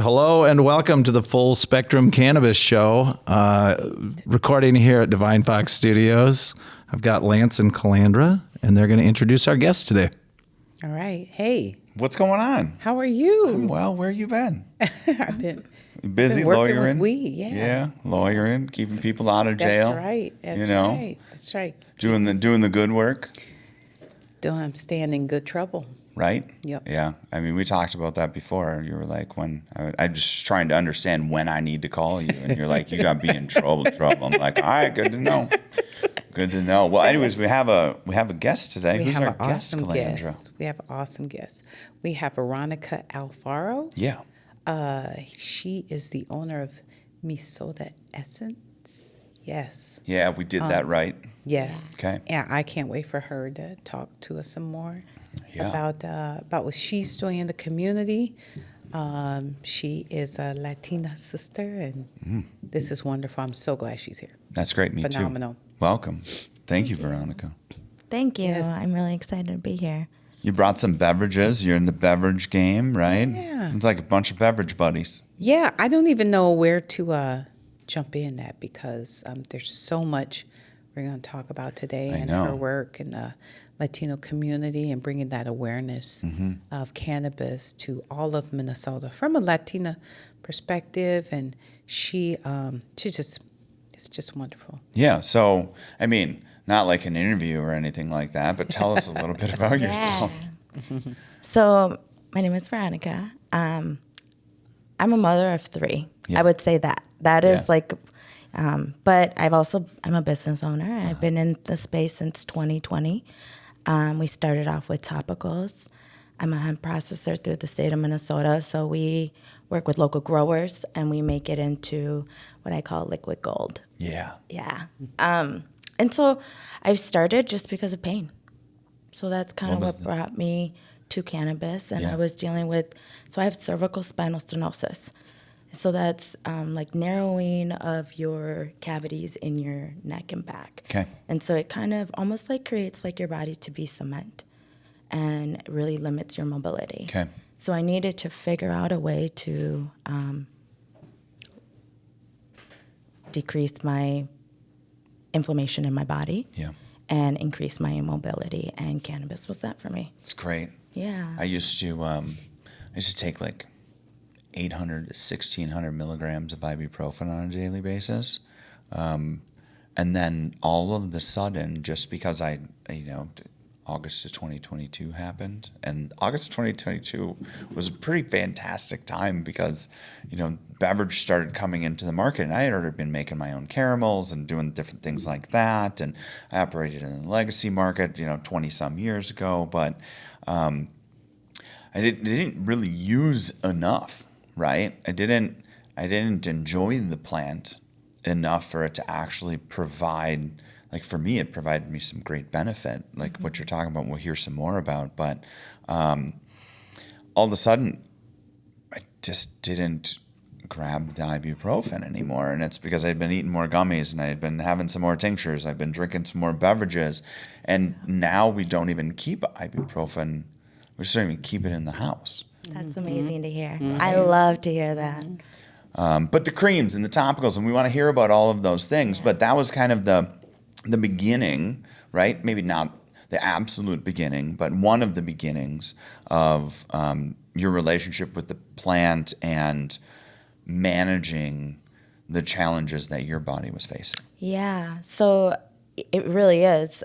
Hello and welcome to the Full Spectrum Cannabis Show, recording here at Divine Fox Studios. I've got Lance and Calandra, and they're going to introduce our guest today. All right. Hey. What's going on? How are you? I'm well. Where you been? I've been busy working lawyering. with weed, Yeah, lawyering, keeping people out of jail. That's right. That's right. Doing the good work. I'm staying in good trouble. Right? Yep. Yeah. I mean, we talked about that before. You were like, I'm just trying to understand when I need to call you. And you're like, you got to be in trouble. I'm like, all right, good to know. Good to know. Well, anyways, we have a guest today. Who's our guest, Calandra? We have an awesome guest. We have Veronika Alfaro. Yeah. She is the owner of Mi Sota Essence. Yes. Yeah, we did that right. Yes. Okay. Yeah, I can't wait for her to talk to us some more. Yeah. About what she's doing in the community. She is a Latina sister, and this is wonderful. I'm so glad she's here. That's great. Me Phenomenal. too. Welcome. Thank you, Veronika. Thank you. Yes. I'm really excited to be here. You brought some beverages. You're in the beverage game, right? Yeah. It's like a bunch of beverage buddies. Yeah, I don't even know where to jump in at because there's so much we're going to talk about today and her work in the Latino community and bringing that awareness of cannabis to all of Minnesota from a Latina perspective. And it's just wonderful. Yeah. So, I mean, not like an interview or anything like that, but tell us a little bit about yourself. So, my name is Veronika. I'm a mother of 3. Yeah. I would say that. That is like, but I'm a business owner. I've been in the space since 2020. We started off with topicals. I'm a hemp processor through the state of Minnesota, so we work with local growers and we make it into what I call liquid gold. Yeah. Yeah. And so I started just because of pain. So that's kind of what brought me to cannabis. And I was dealing with, so I have cervical spinal stenosis. So that's like narrowing of your cavities in your neck and back. Okay. And so it kind of almost like creates like your body to be cement and it really limits your mobility. Okay. So I needed to figure out a way to decrease my inflammation in my body and increase my mobility. And cannabis was that for me. It's great. Yeah. I used to take like 800 to 1,600 milligrams of ibuprofen on a daily basis. And then all of the sudden, just because August of 2022 happened, and August of 2022 was a pretty fantastic time because, beverage started coming into the market, and I had already been making my own caramels and doing different things like that, and I operated in the legacy market, 20-some years ago, but I didn't really use enough, right? I didn't enjoy the plant enough for it to actually provide. Like for me, it provided me some great benefit, like what you're talking about. We'll hear some more about, but all of a sudden, I just didn't grab the ibuprofen anymore, and it's because I'd been eating more gummies and I had been having some more tinctures. I've been drinking some more beverages, and now we don't even keep ibuprofen. We just don't even keep it in the house. That's amazing to hear. I love to hear that. But the creams and the topicals, and we want to hear about all of those things. But that was kind of the beginning, right? Maybe not the absolute beginning, but one of the beginnings of your relationship with the plant and managing the challenges that your body was facing. Yeah, so it really is.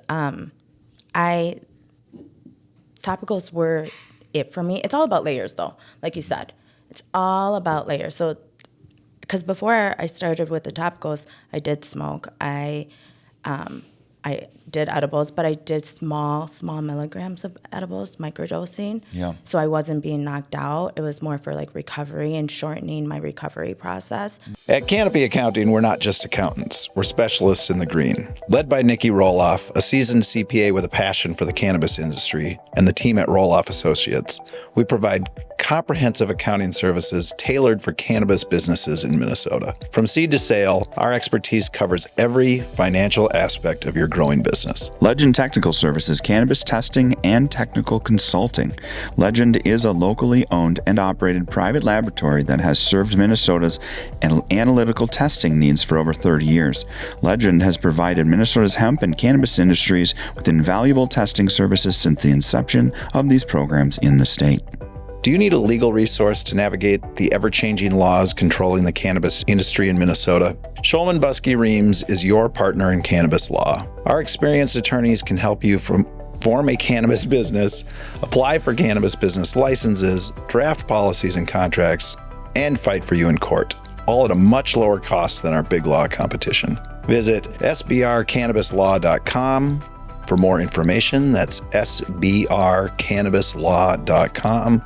Topicals were it for me. It's all about layers, though. Like you said, it's all about layers. So, because before I started with the topicals, I did smoke. I did edibles, but I did small milligrams of edibles, microdosing. Yeah. So I wasn't being knocked out. It was more for like recovery and shortening my recovery process. At Canopy Accounting, we're not just accountants. We're specialists in the green. Led by Nikki Roloff, a seasoned CPA with a passion for the cannabis industry, and the team at Roloff Associates, we provide comprehensive accounting services tailored for cannabis businesses in Minnesota. From seed to sale, our expertise covers every financial aspect of your growing business. Legend Technical Services, cannabis testing and technical consulting. Legend is a locally owned and operated private laboratory that has served Minnesota's analytical testing needs for over 30 years. Legend has provided Minnesota's hemp and cannabis industries with invaluable testing services since the inception of these programs in the state. Do you need a legal resource to navigate the ever-changing laws controlling the cannabis industry in Minnesota? Schulman Buskey Reams is your partner in cannabis law. Our experienced attorneys can help you form a cannabis business, apply for cannabis business licenses, draft policies and contracts, and fight for you in court, all at a much lower cost than our big law competition. Visit sbrcannabislaw.com for more information. That's sbrcannabislaw.com.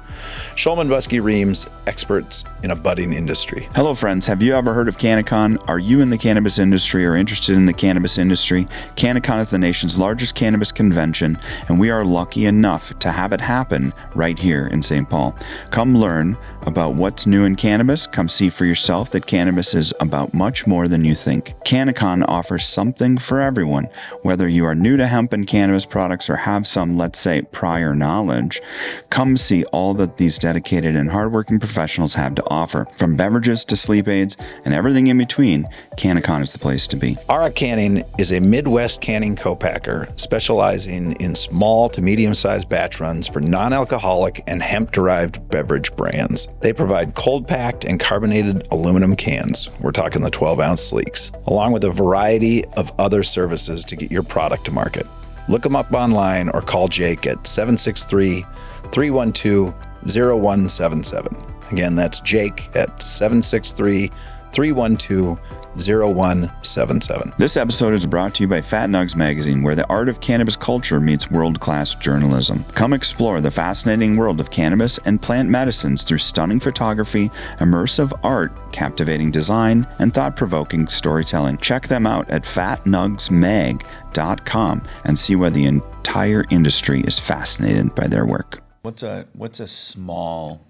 Schulman Buskey Reams, experts in a budding industry. Hello, friends. Have you ever heard of CannaCon? Are you in the cannabis industry or interested in the cannabis industry? CannaCon is the nation's largest cannabis convention, and we are lucky enough to have it happen right here in St. Paul. Come learn about what's new in cannabis. Come see for yourself that cannabis is about much more than you think. CannaCon offers something for everyone. Whether you are new to hemp and cannabis products or have some, let's say, prior knowledge, come see all that these dedicated and hardworking professionals have to offer. From beverages to sleep aids and everything in between, CannaCon is the place to be. Aura Canning is a Midwest canning co-packer specializing in small to medium-sized batch runs for non-alcoholic and hemp-derived beverage brands. They provide cold-packed and carbonated aluminum cans. We're talking the 12-ounce sleeks, along with a variety of other services to get your product to market. Look them up online or call Jake at 763-312-0177. Again, that's Jake at 763-312-0177. This episode is brought to you by Fat Nugs Magazine, where the art of cannabis culture meets world-class journalism. Come explore the fascinating world of cannabis and plant medicines through stunning photography, immersive art, captivating design, and thought-provoking storytelling. Check them out at fatnugsmag.com and see why the entire industry is fascinated by their work. What's a small,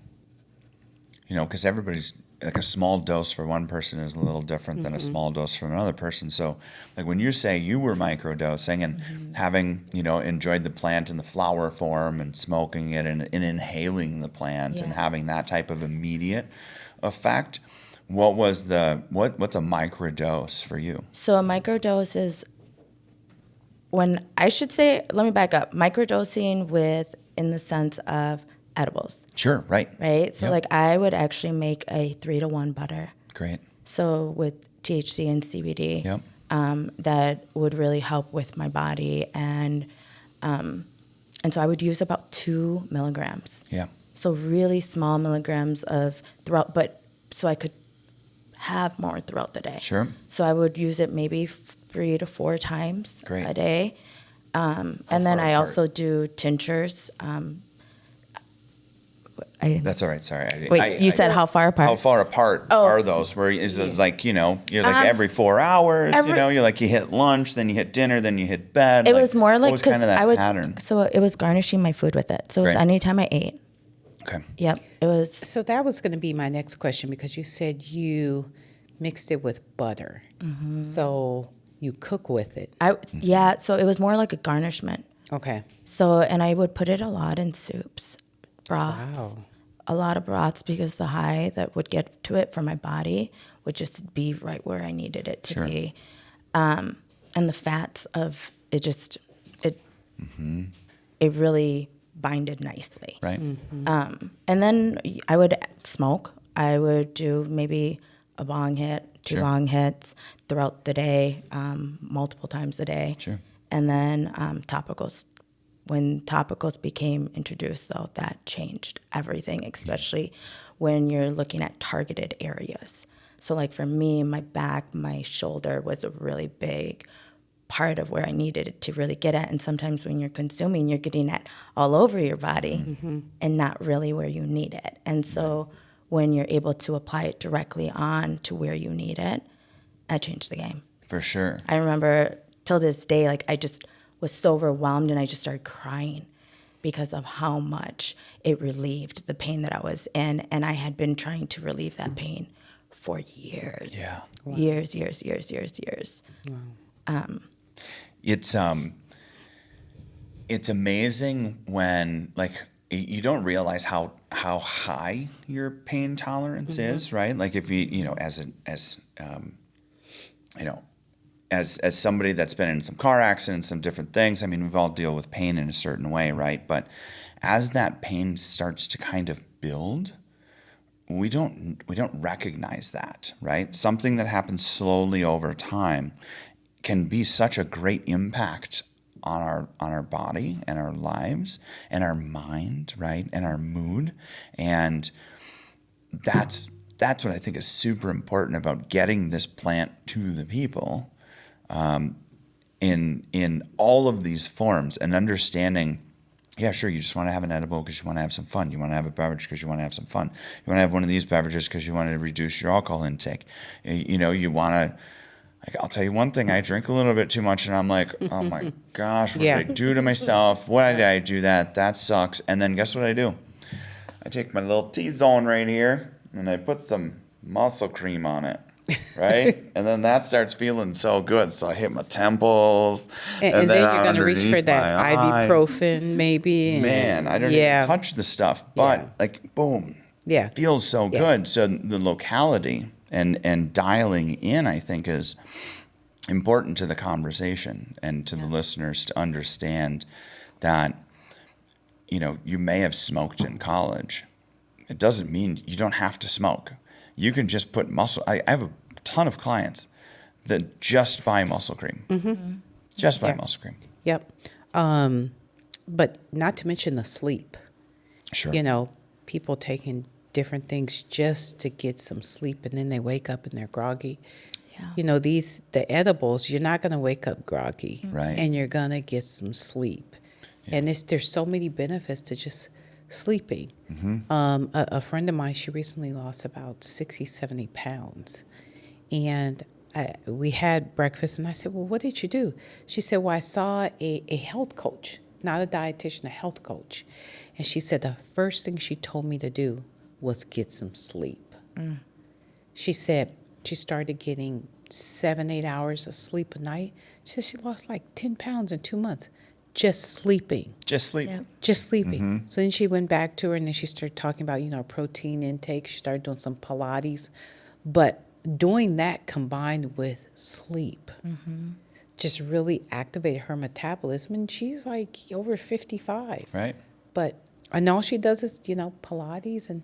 because everybody's, like, a small dose for one person is a little different than a small dose for another person. So, like, when you say you were microdosing and having, enjoyed the plant in the flower form and smoking it and inhaling the plant and having that type of immediate effect, what's a microdose for you? So a microdose is let me back up. Microdosing in the sense of edibles. Sure, right. Right? So like I would actually make a 3-to-1 butter. Great. So with THC and CBD, that would really help with my body. And so I would use about 2 milligrams. Yeah. So really small milligrams so I could have more throughout the day. Sure. So I would use it maybe 3 to 4 times a day. And then I also do tinctures. That's all right. Sorry. You said how far apart? How far apart are those? Where is it like, you're like every 4 hours, you're like, you hit lunch, then you hit dinner, then you hit bed. It was more like, what was kind of that pattern? So it was garnishing my food with it. So it was anytime I ate. Okay. Yep. It was. So that was going to be my next question, because you said you mixed it with butter. Mm-hmm. So you cook with it. So it was more like a garnishment. Okay. So, and I would put it a lot in soups, broths. Wow. A lot of broths, because the high that would get to it for my body would just be right where I needed it to be. And the fats of it it really binded nicely. Right. Mm-hmm. And then I would smoke. I would do maybe a bong hit, 2 bong hits throughout the day, multiple times a day. Sure. And then topicals. When topicals became introduced, though, that changed everything, especially when you're looking at targeted areas. So like for me, my back, my shoulder was a really big part of where I needed it to really get at. And sometimes when you're consuming, you're getting it all over your body and not really where you need it. And so when you're able to apply it directly on to where you need it, that changed the game. For sure. I remember till this day, like I just was so overwhelmed and I just started crying. because of how much it relieved the pain that I was in. And I had been trying to relieve that pain for years. Yeah. Wow. Years. Wow. It's amazing when, like, you don't realize how high your pain tolerance is, right? Like, if you as somebody that's been in some car accidents, some different things, I mean, we've all deal with pain in a certain way, right? But as that pain starts to kind of build, we don't recognize that, right? Something that happens slowly over time can be such a great impact on our body and our lives and our mind, right? And our mood. And that's what I think is super important about getting this plant to the people, in all of these forms, and understanding, yeah, sure, you just want to have an edible because you want to have some fun. You want to have a beverage because you want to have some fun. You want to have one of these beverages because you want to reduce your alcohol intake. You want to, like, I'll tell you one thing, I drink a little bit too much and I'm like, oh my gosh, what did I do to myself? Why did I do that? That sucks. And then guess what I do? I take my little T-zone right here and I put some muscle cream on it. Right? And then that starts feeling so good. So I hit my temples. And then you're going to reach for that ibuprofen maybe. Man, I don't even touch the stuff. But like, boom. Yeah. Feels so good. So the locality and dialing in, I think, is important to the conversation and to the listeners to understand that, you may have smoked in college. It doesn't mean you don't have to smoke. You can just put muscle. I have a ton of clients that just buy muscle cream. Mm-hmm. Just buy muscle cream. Yep. But not to mention the sleep. Sure. People taking different things just to get some sleep, and then they wake up and they're groggy. Yeah. The edibles, you're not going to wake up groggy. Right. And you're going to get some sleep. Yeah. And there's so many benefits to just sleeping. Mm-hmm. A friend of mine, she recently lost about 60, 70 pounds. And we had breakfast, and I said, well, what did you do? She said, well, I saw a health coach, not a dietitian, a health coach. And she said the first thing she told me to do was get some sleep. Mm. She said she started getting 7-8 hours of sleep a night. She said she lost like 10 pounds in 2 months. Just sleeping. Just sleep. Yeah. Just sleeping. Mm-hmm. So then she went back to her, and then she started talking about, protein intake. She started doing some Pilates. But doing that combined with sleep just really activated her metabolism. And she's like over 55. Right. But and all she does is, Pilates and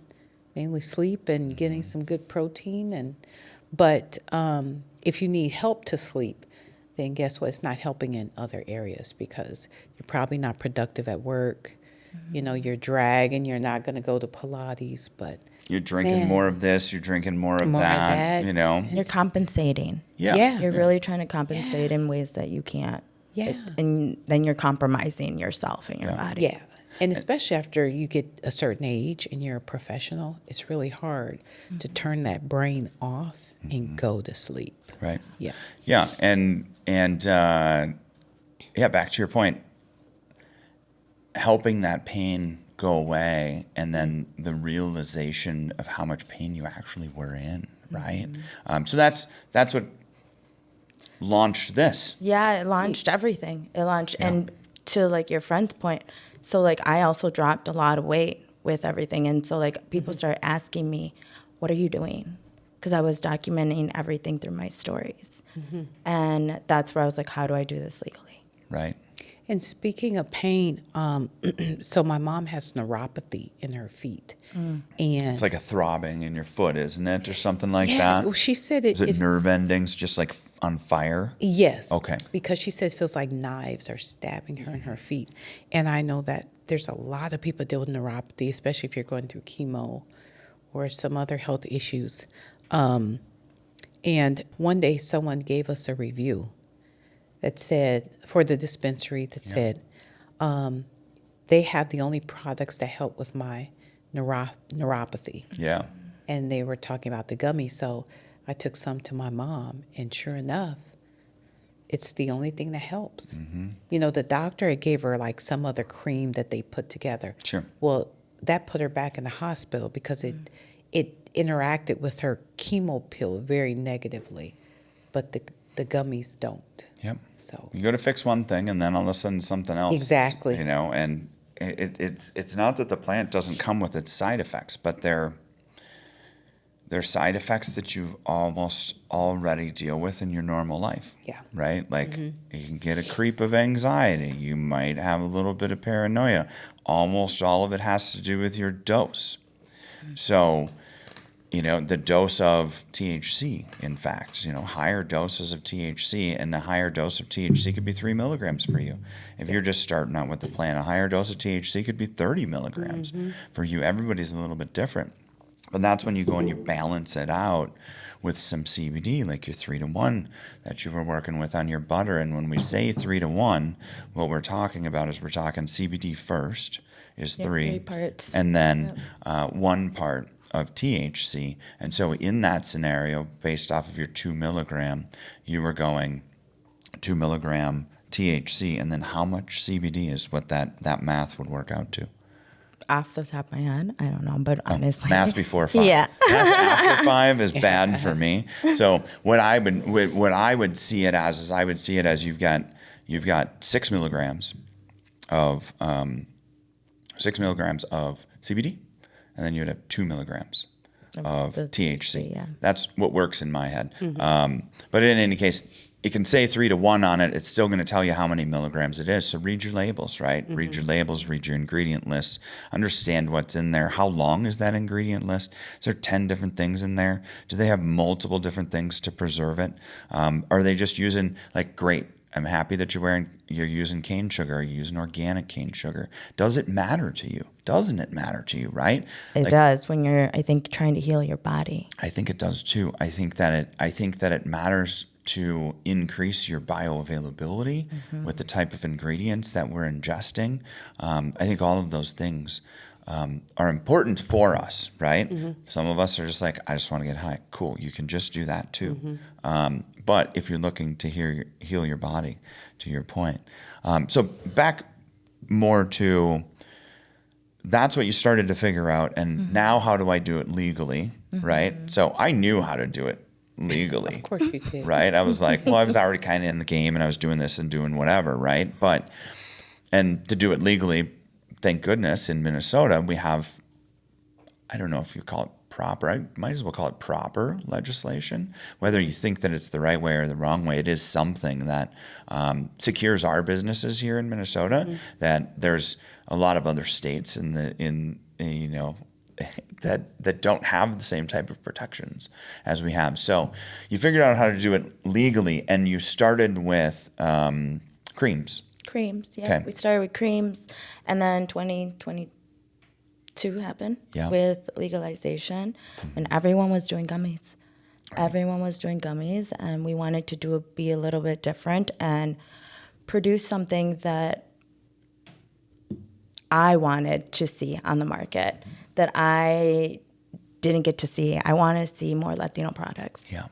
mainly sleep and getting some good protein. But if you need help to sleep, then guess what? It's not helping in other areas because you're probably not productive at work. Mm-hmm. You're dragging. You're not going to go to Pilates, but you're drinking more of this. You're drinking more of that. You're compensating. Yeah. You're really trying to compensate in ways that you can't. Yeah. And then you're compromising yourself and your body. Yeah. And especially after you get a certain age and you're a professional, it's really hard to turn that brain off and go to sleep. Right. Yeah. Yeah. And back to your point, helping that pain go away and then the realization of how much pain you actually were in, right? So that's what launched this. Yeah, it launched everything. It launched, and to like your friend's point, so like I also dropped a lot of weight with everything, and so like people started asking me, what are you doing? Because I was documenting everything through my stories. And that's where I was like, how do I do this legally? Right. And speaking of pain, so my mom has neuropathy in her feet. And it's like a throbbing in your foot, isn't it? Or something like that? Well, she said it. Is it nerve endings just like on fire? Yes. Okay. Because she said it feels like knives are stabbing her in her feet. And I know that there's a lot of people deal with neuropathy, especially if you're going through chemo or some other health issues. And one day someone gave us a review that said, for the dispensary, that said, they have the only products that help with my neuropathy. Yeah. And they were talking about the gummies. So I took some to my mom, and sure enough, it's the only thing that helps. You know, the doctor, it gave her like some other cream that they put together. Sure. Well, that put her back in the hospital because it interacted with her chemo pill very negatively, but the gummies don't. Yep. So you go to fix one thing, and then all of a sudden something else. Exactly. You know, and it's not that the plant doesn't come with its side effects, but they're side effects that you almost already deal with in your normal life. Yeah. Right? Like you can get a creep of anxiety. You might have a little bit of paranoia. Almost all of it has to do with your dose. So, you know, the dose of THC, in fact, you know, higher doses of THC, and the higher dose of THC could be 3 milligrams for you. If you're just starting out with the plant, a higher dose of THC could be 30 milligrams for you. Everybody's a little bit different. But that's when you go and you balance it out with some CBD, like your 3-to-1 that you were working with on your butter. And when we say 3-to-1, what we're talking about is we're talking CBD first is 3 parts. and then 1 part of THC. And so in that scenario, based off of your 2 milligram, you were going 2 milligram THC, and then how much CBD is what that math would work out to? Off the top of my head, I don't know, but honestly, math before 5. Yeah. Math after 5 is bad for me. So what I would see it as is I would see it as you've got 6 milligrams of CBD, and then you'd have 2 milligrams of THC. Yeah. That's what works in my head. But in any case, it can say 3-to-1 on it. It's still going to tell you how many milligrams it is. So read your labels, right? Read your labels, read your ingredient list, understand what's in there. How long is that ingredient list? Is there 10 different things in there? Do they have multiple different things to preserve it? Are they just using, like, great, I'm happy that you're using cane sugar. Are you using organic cane sugar? Does it matter to you? Doesn't it matter to you, right? It does when you're, I think, trying to heal your body. I think it does too. I think that it matters to increase your bioavailability with the type of ingredients that we're ingesting. I think all of those things are important for us, right? Some of us are just like, I just want to get high. Cool, you can just do that too. But if you're looking to heal your body, to your point. So back more to, that's what you started to figure out, and now how do I do it legally, right? So I knew how to do it legally. Of course you did. Right? I was like, well, I was already kind of in the game, and I was doing this and doing whatever, right? And to do it legally, thank goodness, in Minnesota, we have, I don't know if you call it proper, I might as well call it proper legislation. Whether you think that it's the right way or the wrong way, it is something that secures our businesses here in Minnesota, that there's a lot of other states that don't have the same type of protections as we have. So you figured out how to do it legally, and you started with creams. Creams, yeah. Okay. We started with creams, and then 2022 happened with legalization, and everyone was doing gummies. Right. Everyone was doing gummies, and we wanted to be a little bit different and produce something that I wanted to see on the market that I didn't get to see. I want to see more Latino products. Yeah.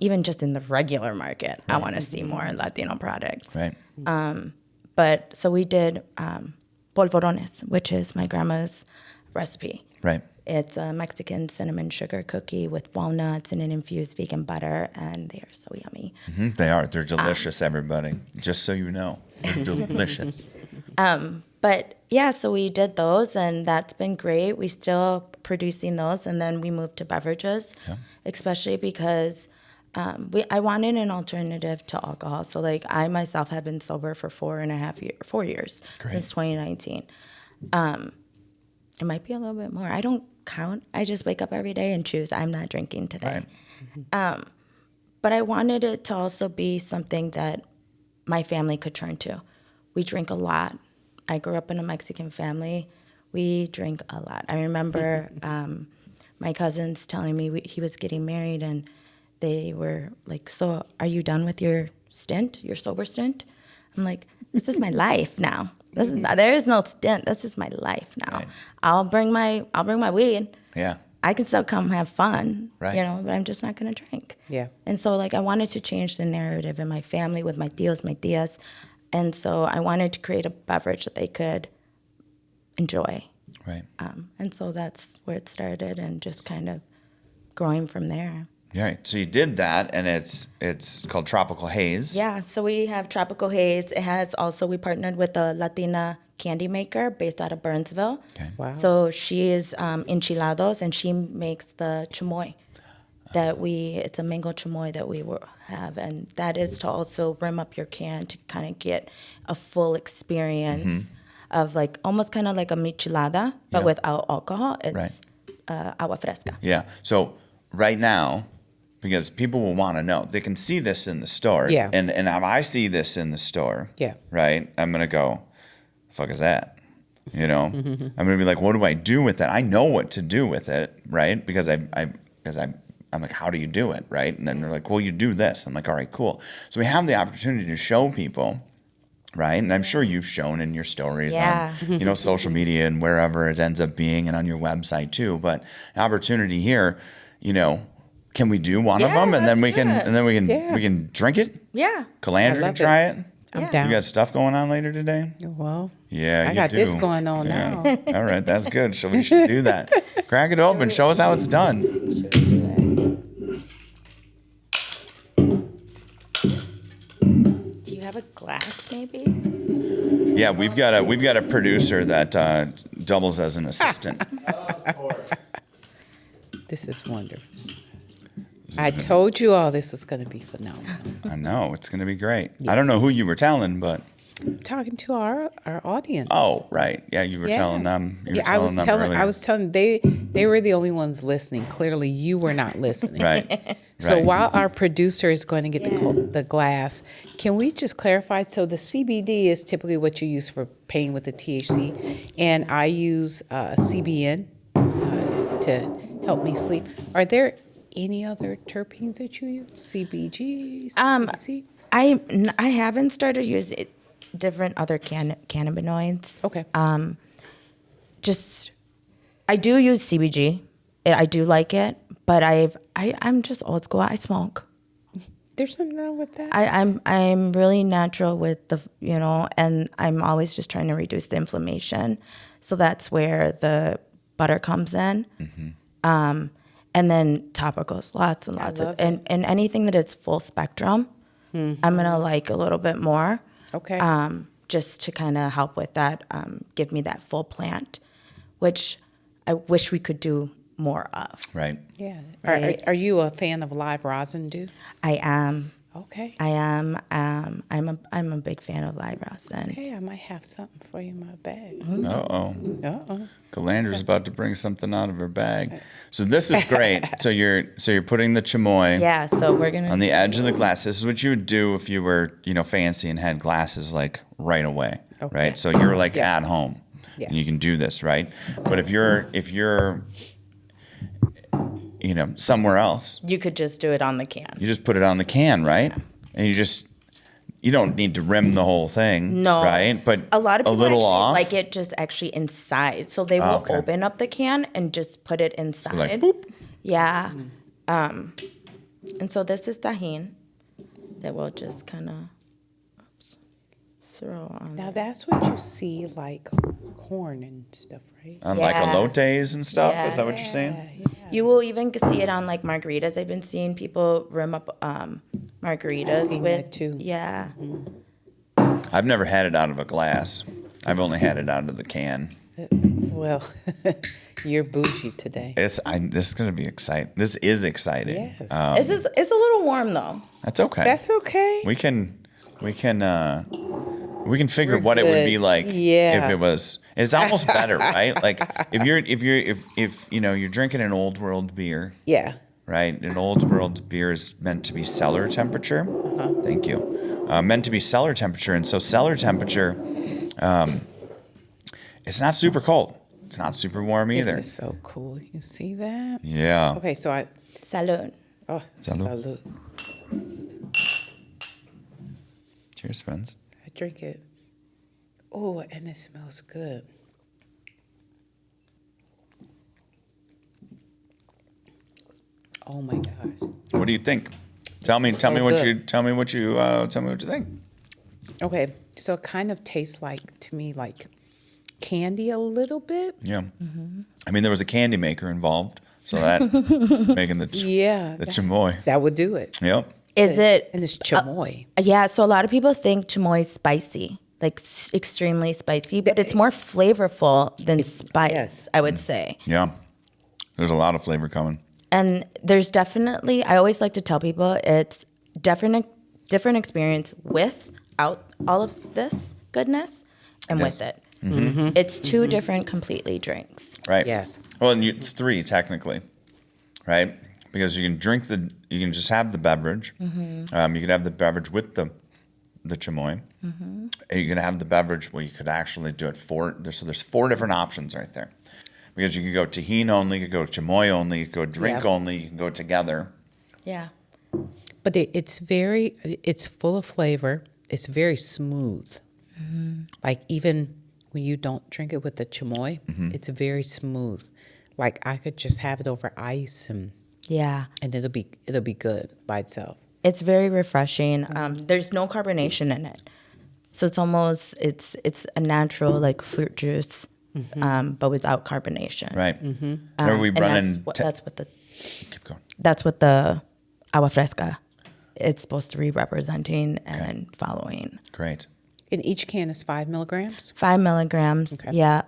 Even just in the regular market, I want to see more Latino products. Right. But so we did polvorones, which is my grandma's recipe. Right. It's a Mexican cinnamon sugar cookie with walnuts and an infused vegan butter, and they are so yummy. They are. They're delicious, everybody. Just so you know. They're delicious. But yeah, so we did those, and that's been great. We still producing those, and then we moved to beverages, especially because I wanted an alternative to alcohol. So like I myself have been sober for 4 years since 2019. It might be a little bit more. I don't count. I just wake up every day and choose I'm not drinking today. Right. But I wanted it to also be something that my family could turn to. We drink a lot. I grew up in a Mexican family. We drink a lot. I remember my cousins telling me he was getting married, and they were like, so are you done with your sober stint? I'm like, this is my life now. There is no stint. This is my life now. Right. I'll bring my weed. Yeah. I can still come have fun, Right. but I'm just not going to drink. Yeah. And so, like, I wanted to change the narrative in my family with my tios, my tias. And so I wanted to create a beverage that they could enjoy. Right. And so that's where it started and just kind of growing from there. Right. So you did that, and it's called Tropical Haze. Yeah, so we have Tropical Haze. It has also, we partnered with a Latina candy maker based out of Burnsville. Okay. Wow. So she is enchilados, and she makes the chamoy it's a mango chamoy that we have. And that is to also rim up your can to kind of get a full experience of like, almost kind of like a michelada, but without alcohol. It's agua fresca. Yeah. So right now, because people will want to know, they can see this in the store. Yeah. And if I see this in the store, Yeah. right, I'm going to go, the fuck is that? I'm going to be like, what do I do with that? I know what to do with it, right? Because I'm like, how do you do it, right? And then they're like, well, you do this. I'm like, all right, cool. So we have the opportunity to show people, right? And I'm sure you've shown in your stories on, social media and wherever it ends up being, and on your website too. But an opportunity here, can we do one of them, and then we can drink it? Yeah. Calandra can try it. I'm down. You got stuff going on later today? Well, Yeah, I you got do. this going on now. All right, that's good. So we should do that. Crack it open. Show us how it's done. Do you have a glass, maybe? Yeah, we've got a producer that doubles as an assistant. This is wonderful. I told you all this was going to be phenomenal. I know it's going to be great. I don't know who you were telling, but I'm talking to our audience. oh, right, yeah, you were telling them. I was earlier. telling they were the only ones listening. Clearly, you were not listening. Right. So right. while our producer is going to get the glass, can we just clarify? So the CBD is typically what you use for pain with the THC, and I use CBN to help me sleep. Are there any other terpenes that you use? CBG, CBC? I haven't started using different other cannabinoids. Okay. I do use CBG. I do like it, but I'm just old school. I smoke. There's something wrong with that. I'm really natural with the and I'm always just trying to reduce the inflammation. So that's where the butter comes in. Mm-hmm. And then topicals, lots and lots of, and anything that is full spectrum, I'm gonna like a little bit more. Okay. Just to kind of help with that, give me that full plant, which I wish we could do more of. Right. Yeah. Right. Are you a fan of live rosin, dude? I am. Okay. I am. I'm a big fan of live rosin. Okay, I might have something for you in my bag. Uh-oh. Calandra's about to bring something out of her bag. So this is great. So you're putting the chamoy Yeah. So we're gonna on the edge of the glass. This is what you would do if you were, fancy and had glasses like right away. Okay. Right. So you're like Yeah. at home. Yeah. And you can do this, right? But if you're somewhere else, You could just do it on the can. you just put it on the can, right? And you don't need to rim the whole thing. No. Right? But A lot of people little actually off. like it just actually inside. So they will okay. open up the can and just put it inside. like, boop. Yeah. And so this is tahini that we'll just kind of throw on. Now that's what you see like corn and stuff, right? On like Yeah. elotes and stuff. Yeah. Is that what you're saying? Yeah. You will even see it on like margaritas. I've been seeing people rim up margaritas I've seen with that too. Yeah. I've never had it out of a glass. I've only had it out of the can. Well, you're bougie today. This is gonna be exciting. This is exciting. Yes. It's a little warm though. That's okay. That's okay. We can figure We're what it would be good. like Yeah. if it was. It's almost better, right? Like if you're drinking an old world beer, Yeah. right? An old world beer is meant to be cellar temperature. Thank you. Meant to be cellar temperature, and so cellar temperature, it's not super cold. It's not super warm either. This is so cool. You see that? Yeah. Okay, so Salud. salud. Cheers, friends. I drink it. Oh, and it smells good. Oh my gosh. What do you think? Tell me what you think. Okay, so it kind of tastes like, to me, like candy a little bit. Yeah. I mean, there was a candy maker involved, so that making the chamoy. That would do it. Yep. Is it? And it's chamoy. Yeah. So a lot of people think chamoy is spicy, like extremely spicy, but it's more flavorful than spice. Yes. I would say. Yeah. There's a lot of flavor coming. And there's definitely, I always like to tell people, it's different experience without all of this goodness and with it. Mm-hmm. It's two different completely drinks. Right. Yes. Well, and it's three technically, right? Because you can just have the beverage. You could have the beverage with the chamoy. And you can have the beverage where you could actually do it there's 4 different options right there. Because you could go tahini only, you could go chamoy only, you could go drink only, you can go together. Yeah. But it's full of flavor. It's very smooth. Like even when you don't drink it with the chamoy, it's very smooth. Like I could just have it over ice and it'll be good by itself. It's very refreshing. There's no carbonation in it. So it's almost, it's a natural like fruit juice, but without carbonation. Right. Are we running? Keep going. That's what the agua fresca it's supposed to be representing and following. Great. And each can is 5 milligrams? 5 milligrams, Okay. yeah.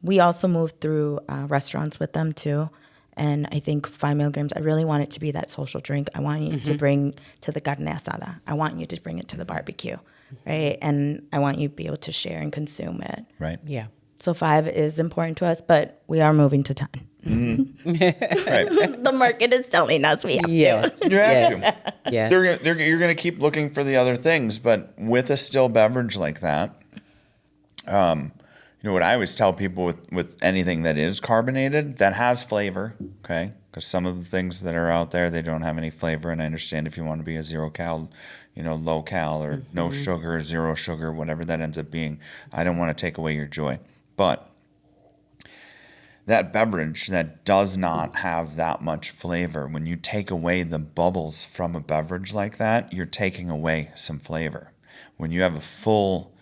We also moved through restaurants with them too. And I think 5 milligrams, I really want it to be that social drink. I want you to bring to the carne asada. I want you to bring it to the barbecue, right? And I want you to be able to share and consume it. Right. Yeah. So 5 is important to us, but we are moving to 10. Right. The market is telling us we have to. You have to. Yes. You're going to keep looking for the other things, but with a still beverage like that, what I always tell people with anything that is carbonated, that has flavor, okay? Because some of the things that are out there, they don't have any flavor, and I understand if you want to be a zero cal, low cal or no sugar, zero sugar, whatever that ends up being, I don't want to take away your joy. But that beverage that does not have that much flavor, when you take away the bubbles from a beverage like that, you're taking away some flavor. When you have a full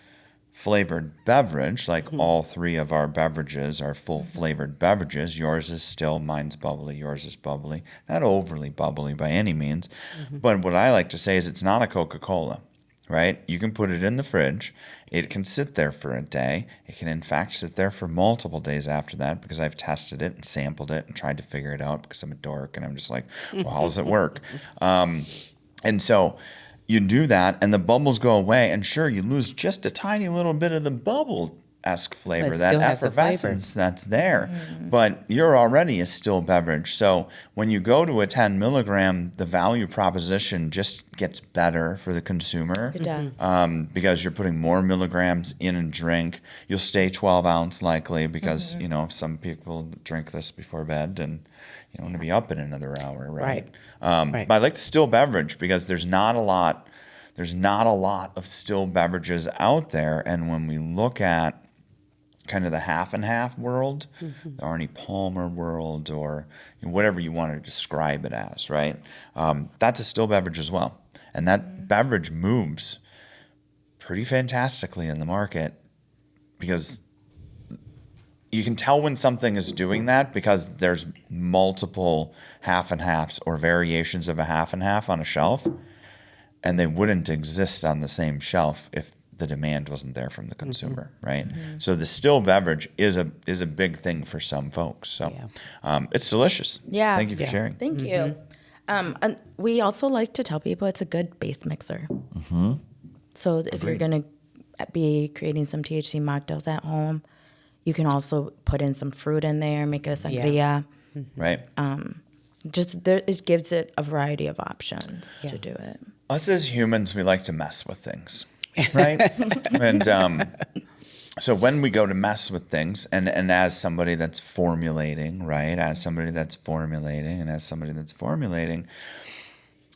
flavored beverage, like all 3 of our beverages are full flavored beverages, yours is still, mine's bubbly, yours is bubbly, not overly bubbly by any means. But what I like to say is it's not a Coca-Cola, right? You can put it in the fridge. It can sit there for a day. It can, in fact, sit there for multiple days after that because I've tested it and sampled it and tried to figure it out because I'm a dork and I'm just like, well, how does it work? And so you do that and the bubbles go away. And sure, you lose just a tiny little bit of the bubble-esque flavor, But it that still has the effervescence that's there. But you're already a still beverage. So when you go to a 10 milligram, the value proposition just gets better for the consumer. It does. Because you're putting more milligrams in a drink. You'll stay 12 ounce likely because, some people drink this before bed and you don't want to be up in another hour, right? Right. But I like the still beverage because there's not a lot of still beverages out there. And when we look at kind of the half and half world, the Arnie Palmer world, or whatever you want to describe it as, right? That's a still beverage as well. And that beverage moves pretty fantastically in the market because you can tell when something is doing that because there's multiple half and halves or variations of a half and half on a shelf, and they wouldn't exist on the same shelf if the demand wasn't there from the consumer, right? So the still beverage is a big thing for some folks. So it's delicious. Yeah. Thank you for sharing. Thank you. And we also like to tell people it's a good base mixer. So if you're going to be creating some THC mocktails at home, you can also put in some fruit in there, make a sangria. Right. It gives it a variety of options to do it. Us as humans, we like to mess with things, right? And so when we go to mess with things, and as somebody that's formulating, right? As somebody that's formulating,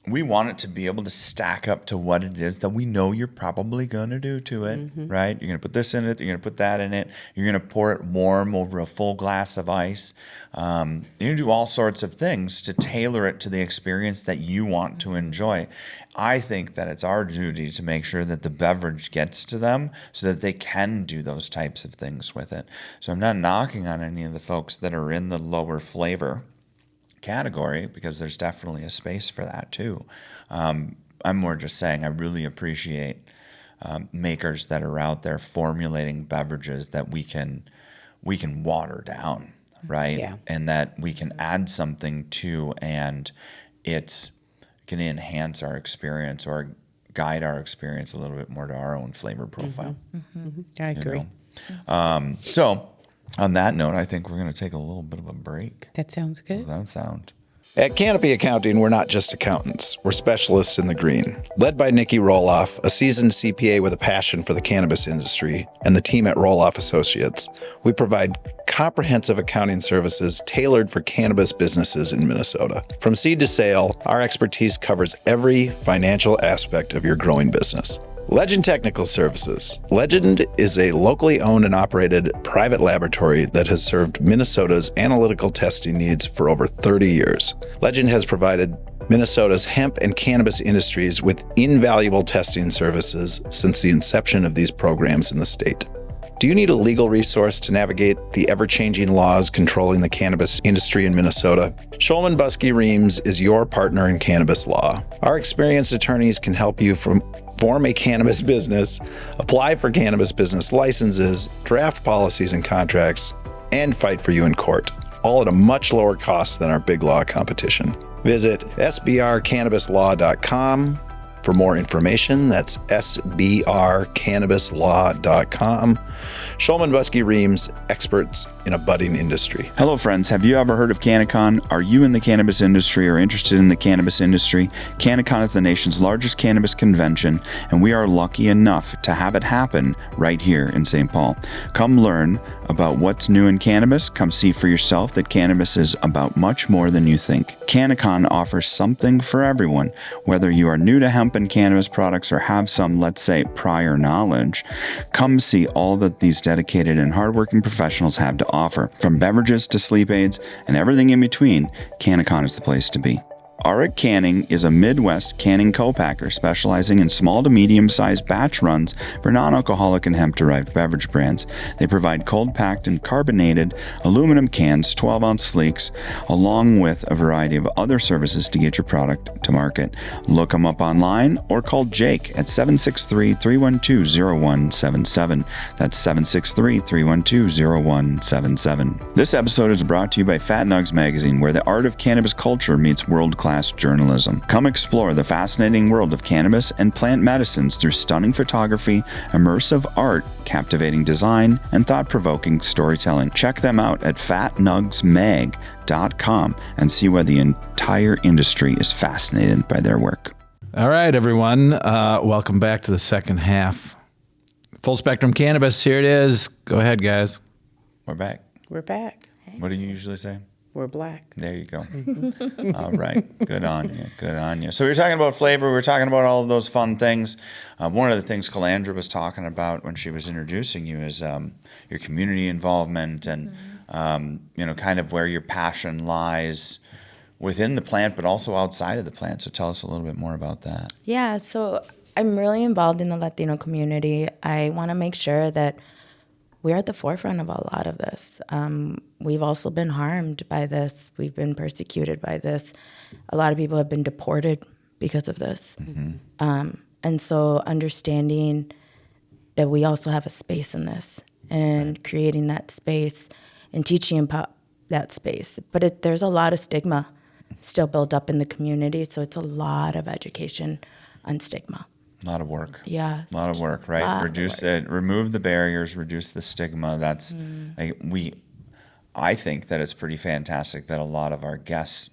we want it to be able to stack up to what it is that we know you're probably going to do to it, right? You're going to put this in it. You're going to put that in it. You're going to pour it warm over a full glass of ice. You're going to do all sorts of things to tailor it to the experience that you want to enjoy. I think that it's our duty to make sure that the beverage gets to them so that they can do those types of things with it. So I'm not knocking on any of the folks that are in the lower flavor category, because there's definitely a space for that too. I'm more just saying I really appreciate makers that are out there formulating beverages that we can water down, right? Yeah. And that we can add something to, and it's can enhance our experience or guide our experience a little bit more to our own flavor profile. I agree. So on that note, I think we're going to take a little bit of a break. That sounds good. Does that sound? At Canopy Accounting, we're not just accountants. We're specialists in the green. Led by Nikki Roloff, a seasoned CPA with a passion for the cannabis industry, and the team at Roloff Associates, we provide comprehensive accounting services tailored for cannabis businesses in Minnesota. From seed to sale, our expertise covers every financial aspect of your growing business. Legend Technical Services. Legend is a locally owned and operated private laboratory that has served Minnesota's analytical testing needs for over 30 years. Legend has provided Minnesota's hemp and cannabis industries with invaluable testing services since the inception of these programs in the state. Do you need a legal resource to navigate the ever-changing laws controlling the cannabis industry in Minnesota? Shulman Buskey Reams is your partner in cannabis law. Our experienced attorneys can help you form a cannabis business, apply for cannabis business licenses, draft policies and contracts, and fight for you in court, all at a much lower cost than our big law competition. Visit sbrcannabislaw.com for more information. That's sbrcannabislaw.com. Shulman Buskey Reams, experts in a budding industry. Hello, friends. Have you ever heard of CannaCon? Are you in the cannabis industry or interested in the cannabis industry? CannaCon is the nation's largest cannabis convention, and we are lucky enough to have it happen right here in St. Paul. Come learn about what's new in cannabis. Come see for yourself that cannabis is about much more than you think. CannaCon offers something for everyone. Whether you are new to hemp and cannabis products or have some, let's say, prior knowledge, come see all that these dedicated and hardworking professionals have to offer. From beverages to sleep aids and everything in between, CannaCon is the place to be. Auric Canning is a Midwest canning co-packer specializing in small to medium-sized batch runs for non-alcoholic and hemp-derived beverage brands. They provide cold-packed and carbonated aluminum cans, 12-ounce sleeks, along with a variety of other services to get your product to market. Look them up online or call Jake at 763-312-0177. That's 763-312-0177. This episode is brought to you by Fat Nugs Magazine, where the art of cannabis culture meets world-class journalism. Come explore the fascinating world of cannabis and plant medicines through stunning photography, immersive art, captivating design, and thought-provoking storytelling. Check them out at fatnugsmag.com and see why the entire industry is fascinated by their work. All right, everyone. Welcome back to the second half. Full Spectrum Cannabis. Here it is. Go ahead, guys. We're back. We're back. What do you usually say? We're black. There you go. All right. Good on you. Good on you. So we were talking about flavor. We were talking about all of those fun things. One of the things Calandra was talking about when she was introducing you is your community involvement and, kind of where your passion lies within the plant, but also outside of the plant. So tell us a little bit more about that. Yeah, so I'm really involved in the Latino community. I want to make sure that we're at the forefront of a lot of this. We've also been harmed by this. We've been persecuted by this. A lot of people have been deported because of this. Mm-hmm. And so understanding that we also have a space in this and creating that space and teaching about that space. But there's a lot of stigma still built up in the community, so it's a lot of education on stigma. A lot of work. Yeah. A lot of work, right? Reduce it, remove the barriers, reduce the stigma. That's I think that it's pretty fantastic that a lot of our guests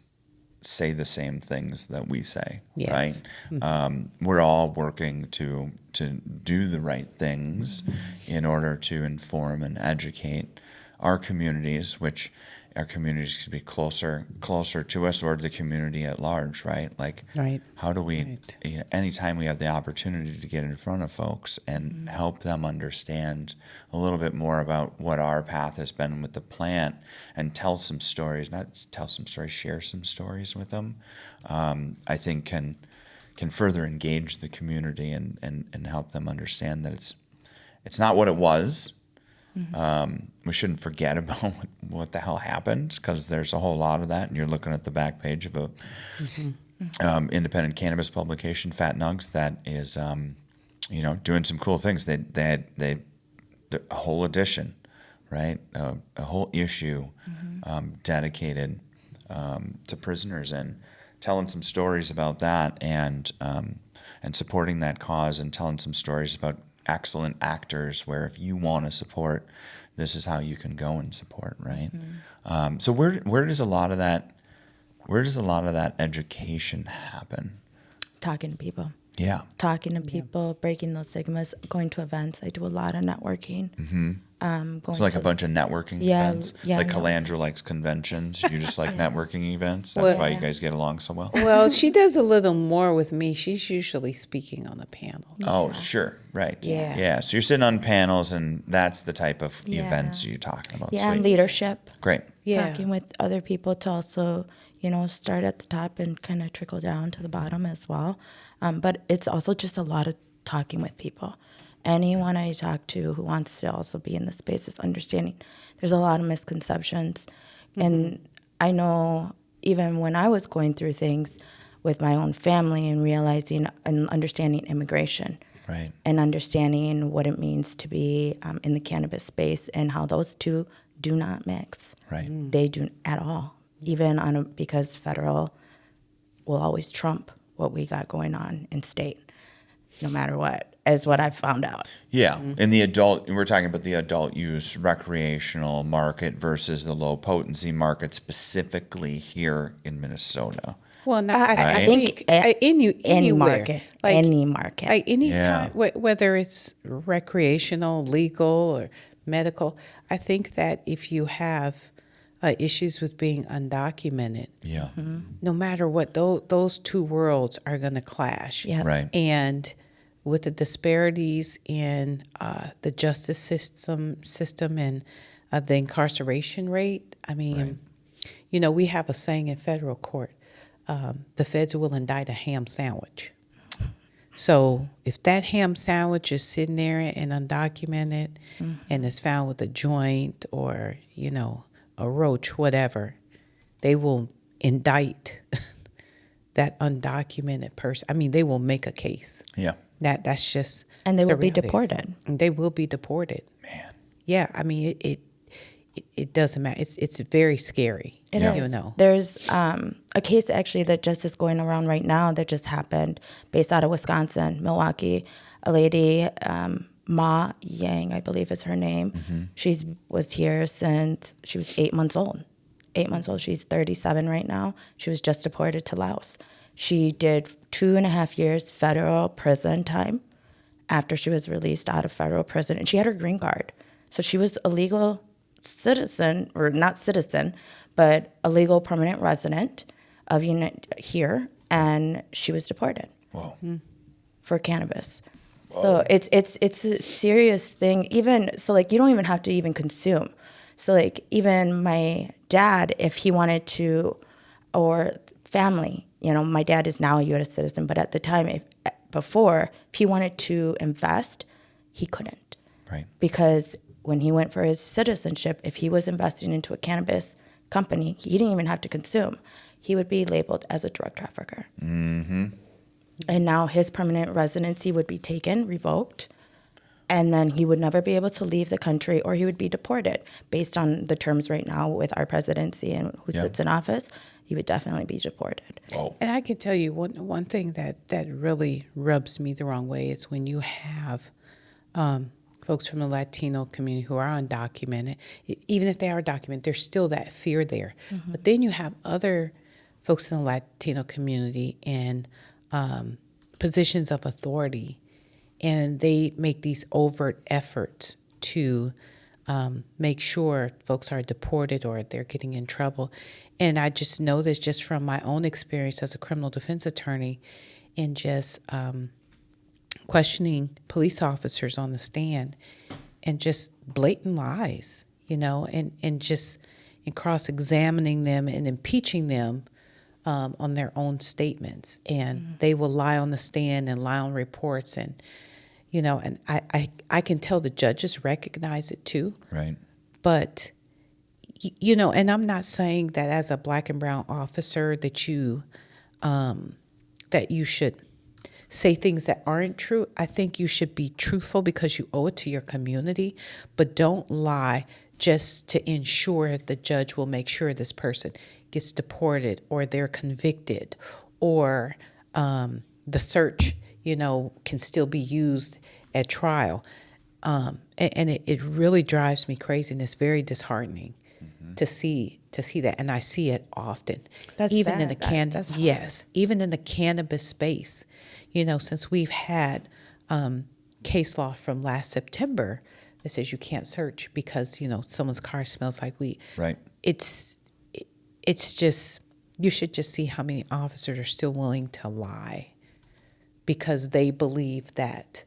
say the same things that we say, yes. Right? We're all working to do the right things in order to inform and educate our communities, which our communities could be closer to us, or the community at large, right? Like, Right. how do we, anytime we have the opportunity to get in front of folks and help them understand a little bit more about what our path has been with the plant, and tell some stories, share some stories with them, I think can further engage the community and help them understand that it's not what it was. We shouldn't forget about what the hell happened, because there's a whole lot of that, and you're looking at the back page of a independent cannabis publication, Fat Nugs, that is doing some cool things. They a whole edition, right? A whole issue dedicated to prisoners, and telling some stories about that, and supporting that cause, and telling some stories about excellent actors, where if you want to support, this is how you can go and support, right? So where does a lot of that education happen? Talking to people. Yeah. Talking to people, breaking those stigmas, going to events. I do a lot of networking. So like a bunch of networking events? Yeah, Like no. Calandra likes conventions. You just like networking events? That's why you guys get along so well? Well, she does a little more with me. She's usually speaking on the panel. Oh, sure. Right. Yeah. Yeah. So you're sitting on panels, and that's the type of Yeah. events you're talking about. Yeah, and Sweet. leadership. Great. Yeah. Talking with other people to also, start at the top and kind of trickle down to the bottom as well. But it's also just a lot of talking with people. Anyone I talk to who wants to also be in the space is understanding there's a lot of misconceptions. And I know even when I was going through things with my own family and realizing and understanding immigration, Right. and understanding what it means to be in the cannabis space, and how those two do not mix. Right. They do at all, even because federal will always trump what we got going on in state, no matter what, is what I've found out. Yeah, in we're talking about the adult use recreational market versus the low potency market, specifically here in Minnesota. Well, no, I think anywhere, any market, like any Yeah. time, whether it's recreational, legal, or medical. I think that if you have issues with being undocumented, Yeah. no matter what, those two worlds are going to clash. Yeah. Right. And with the disparities in the justice system and the incarceration rate, I mean, we have a saying in federal court, the feds will indict a ham sandwich. So if that ham sandwich is sitting there and undocumented and is found with a joint or, a roach, whatever, they will indict that undocumented person. I mean, they will make a case. Yeah. And That's they the will be reality. deported. And they will be deported. Man. Yeah, I mean, it doesn't matter. It's very scary. It Yeah. is. There's a case actually that just is going around right now that just happened, based out of Wisconsin, Milwaukee. A lady, Ma Yang, I believe is her name. She was here since she was 8 months old. 8 months old. She's 37 right now. She was just deported to Laos. She did 2.5 years federal prison time after she was released out of federal prison, and she had her green card. So she was a legal citizen, or not citizen, but a legal permanent resident of here, and she was deported. Whoa. For cannabis. So it's a serious thing. Even so, like, you don't even have to even consume. So like, even my dad, if he wanted to, or family, my dad is now a U.S. citizen, but at the time, if he wanted to invest, he couldn't. Right. Because when he went for his citizenship, if he was investing into a cannabis company, he didn't even have to consume. He would be labeled as a drug trafficker. Mm-hmm. And now his permanent residency would be taken, revoked, and then he would never be able to leave the country, or he would be deported. Based on the terms right now with our presidency and who sits in office, he would definitely be deported. Whoa. And I can tell you one thing that really rubs me the wrong way is when you have folks from the Latino community who are undocumented. Even if they are documented, there's still that fear there. But then you have other folks in the Latino community in positions of authority, and they make these overt efforts to make sure folks are deported or they're getting in trouble. And I just know this just from my own experience as a criminal defense attorney in just questioning police officers on the stand and just blatant lies, and just in cross-examining them and impeaching them on their own statements. And they will lie on the stand and lie on reports. And, and I can tell the judges recognize it too. Right. But, and I'm not saying that as a black and brown officer that you should say things that aren't true. I think you should be truthful because you owe it to your community, but don't lie just to ensure the judge will make sure this person gets deported or they're convicted or the search, can still be used at trial. And it really drives me crazy, and it's very disheartening to see that, and I see it often. That's even sad. in the That's hard. yes, even in the cannabis space. Since we've had case law from last September that says you can't search because someone's car smells like weed. Right. It's just, you should just see how many officers are still willing to lie because they believe that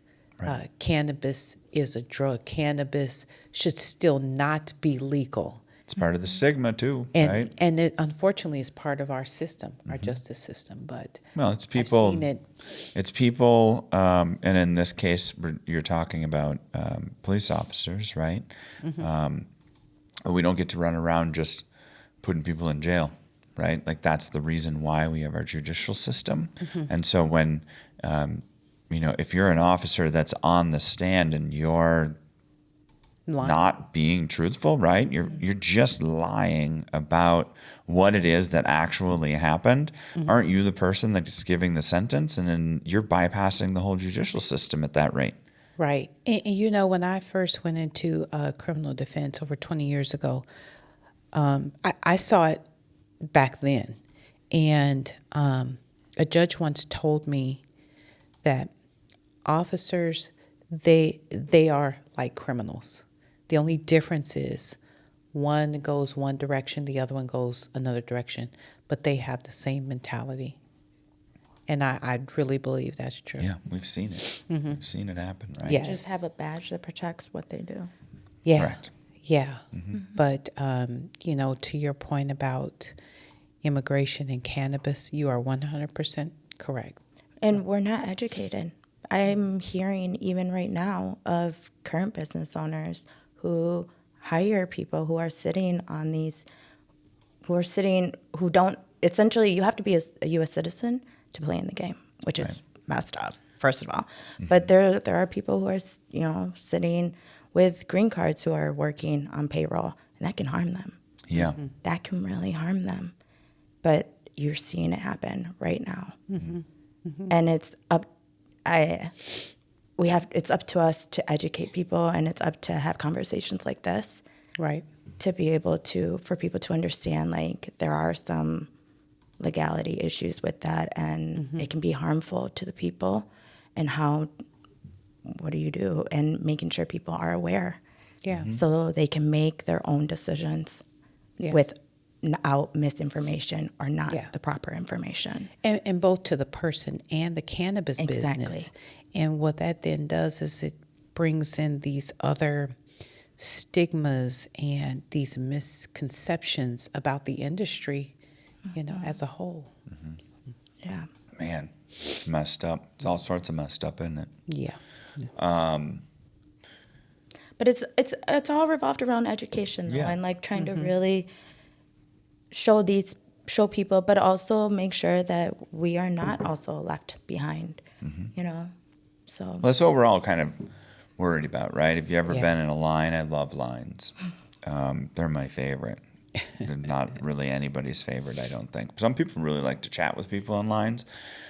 cannabis is a drug. Cannabis should still not be legal. It's part of the stigma too, And right? and it unfortunately is part of our system, our justice system. But Well, it's people. I've seen it. It's people, and in this case, you're talking about police officers, right? We don't get to run around just putting people in jail, right? Like that's the reason why we have our judicial system. And so when, if you're an officer that's on the stand and you're not being truthful, right? You're just lying about what it is that actually happened. Aren't you the person that's giving the sentence? And then you're bypassing the whole judicial system at that rate. Right. And when I first went into criminal defense over 20 years ago, I saw it back then. And a judge once told me that officers, they are like criminals. The only difference is one goes one direction, the other one goes another direction, but they have the same mentality. And I really believe that's true. Yeah, we've seen it. We've seen it happen, right? Yes. Just have a badge that protects what they do. Yeah. Correct. Yeah. But, to your point about immigration and cannabis, you are 100% correct. And we're not educated. I'm hearing even right now of current business owners who hire people who are sitting on these, who don't, essentially you have to be a U.S. citizen to play in the game, which is messed up, first of all. But there are people who are, sitting with green cards who are working on payroll, and that can harm them. Yeah. That can really harm them. But you're seeing it happen right now. And it's up, it's up to us to educate people, and it's up to have conversations like this. Right. To be able for people to understand, like, there are some legality issues with that, and it can be harmful to the people, and what do you do? And making sure people are aware. Yeah. So they can make their own decisions without misinformation or not the proper information. And both to the person and the cannabis Exactly. business. And what that then does is it brings in these other stigmas and these misconceptions about the industry, as a whole. Yeah. Man, it's messed up. It's all sorts of messed up, isn't it? Yeah. But it's all revolved around education, though, and like trying to really show people, but also make sure that we are not also left behind. So Well, that's what we're all kind of worried about, right? Have you ever Yeah. been in a line? I love lines. They're my favorite. They're not really anybody's favorite, I don't think. Some people really like to chat with people on lines,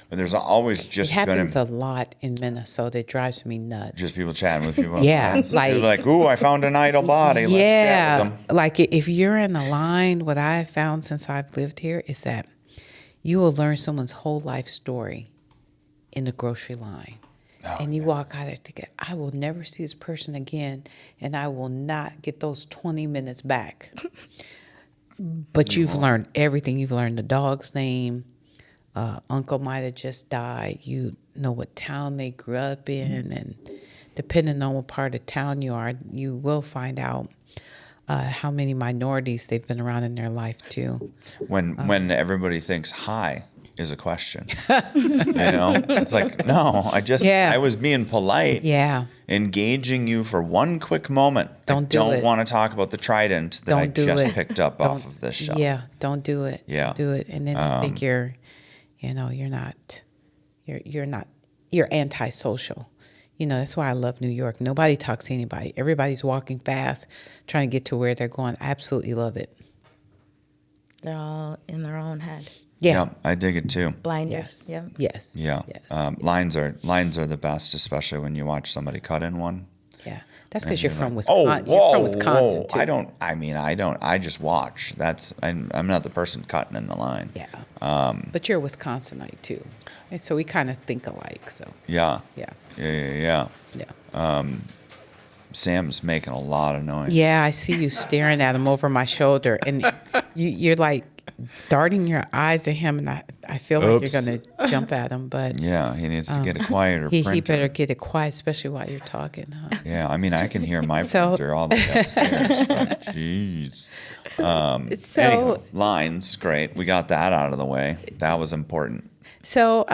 but there's always It just happens gonna a lot in Minnesota. It drives me nuts. just people chatting with people. On Yeah, lines. They're like- like, ooh, I found an idle body. Let's chat with them. Like if you're in a line, what I've found since I've lived here is that you will learn someone's whole life story in the grocery line. and you walk out of it, I will never see this person again, and I will not get those 20 minutes back. But you've learned everything. You've learned the dog's name. Uncle might have just died. You know what town they grew up in, and depending on what part of town you are, you will find out how many minorities they've been around in their life too. When everybody thinks hi is a question, it's like, no, I was being polite. Yeah. Engaging you for one quick moment. Don't do it. Want to talk about the trident that I just picked up off of this shelf. Yeah, don't do it. Yeah. Don't do it. And then I think you're antisocial. That's why I love New York. Nobody talks to anybody. Everybody's walking fast, trying to get to where they're going. I absolutely love it. They're all in their own head. Yeah. I dig it too. Blinders. Yes. Yeah. Yes. Yeah. Yes. Lines are the best, especially when you watch somebody cut in one. Yeah. That's because you're from like, Wisconsin. You're from Wisconsin too. I just watch. I'm not the person cutting in the line. Yeah. But you're a Wisconsinite too. And so we kind of think alike. So. Yeah. Yeah. Yeah. Sam's making a lot of noise. Yeah, I see you staring at him over my shoulder, and you're like darting your eyes at him, and I feel like you're going to jump at him, but Yeah, he needs to get a quieter he printer. better get it quiet, especially while you're talking, huh? Yeah, I can hear my So- printer all the way upstairs, but jeez. So Anyhow, lines, great. We got that out of the way. That was important. So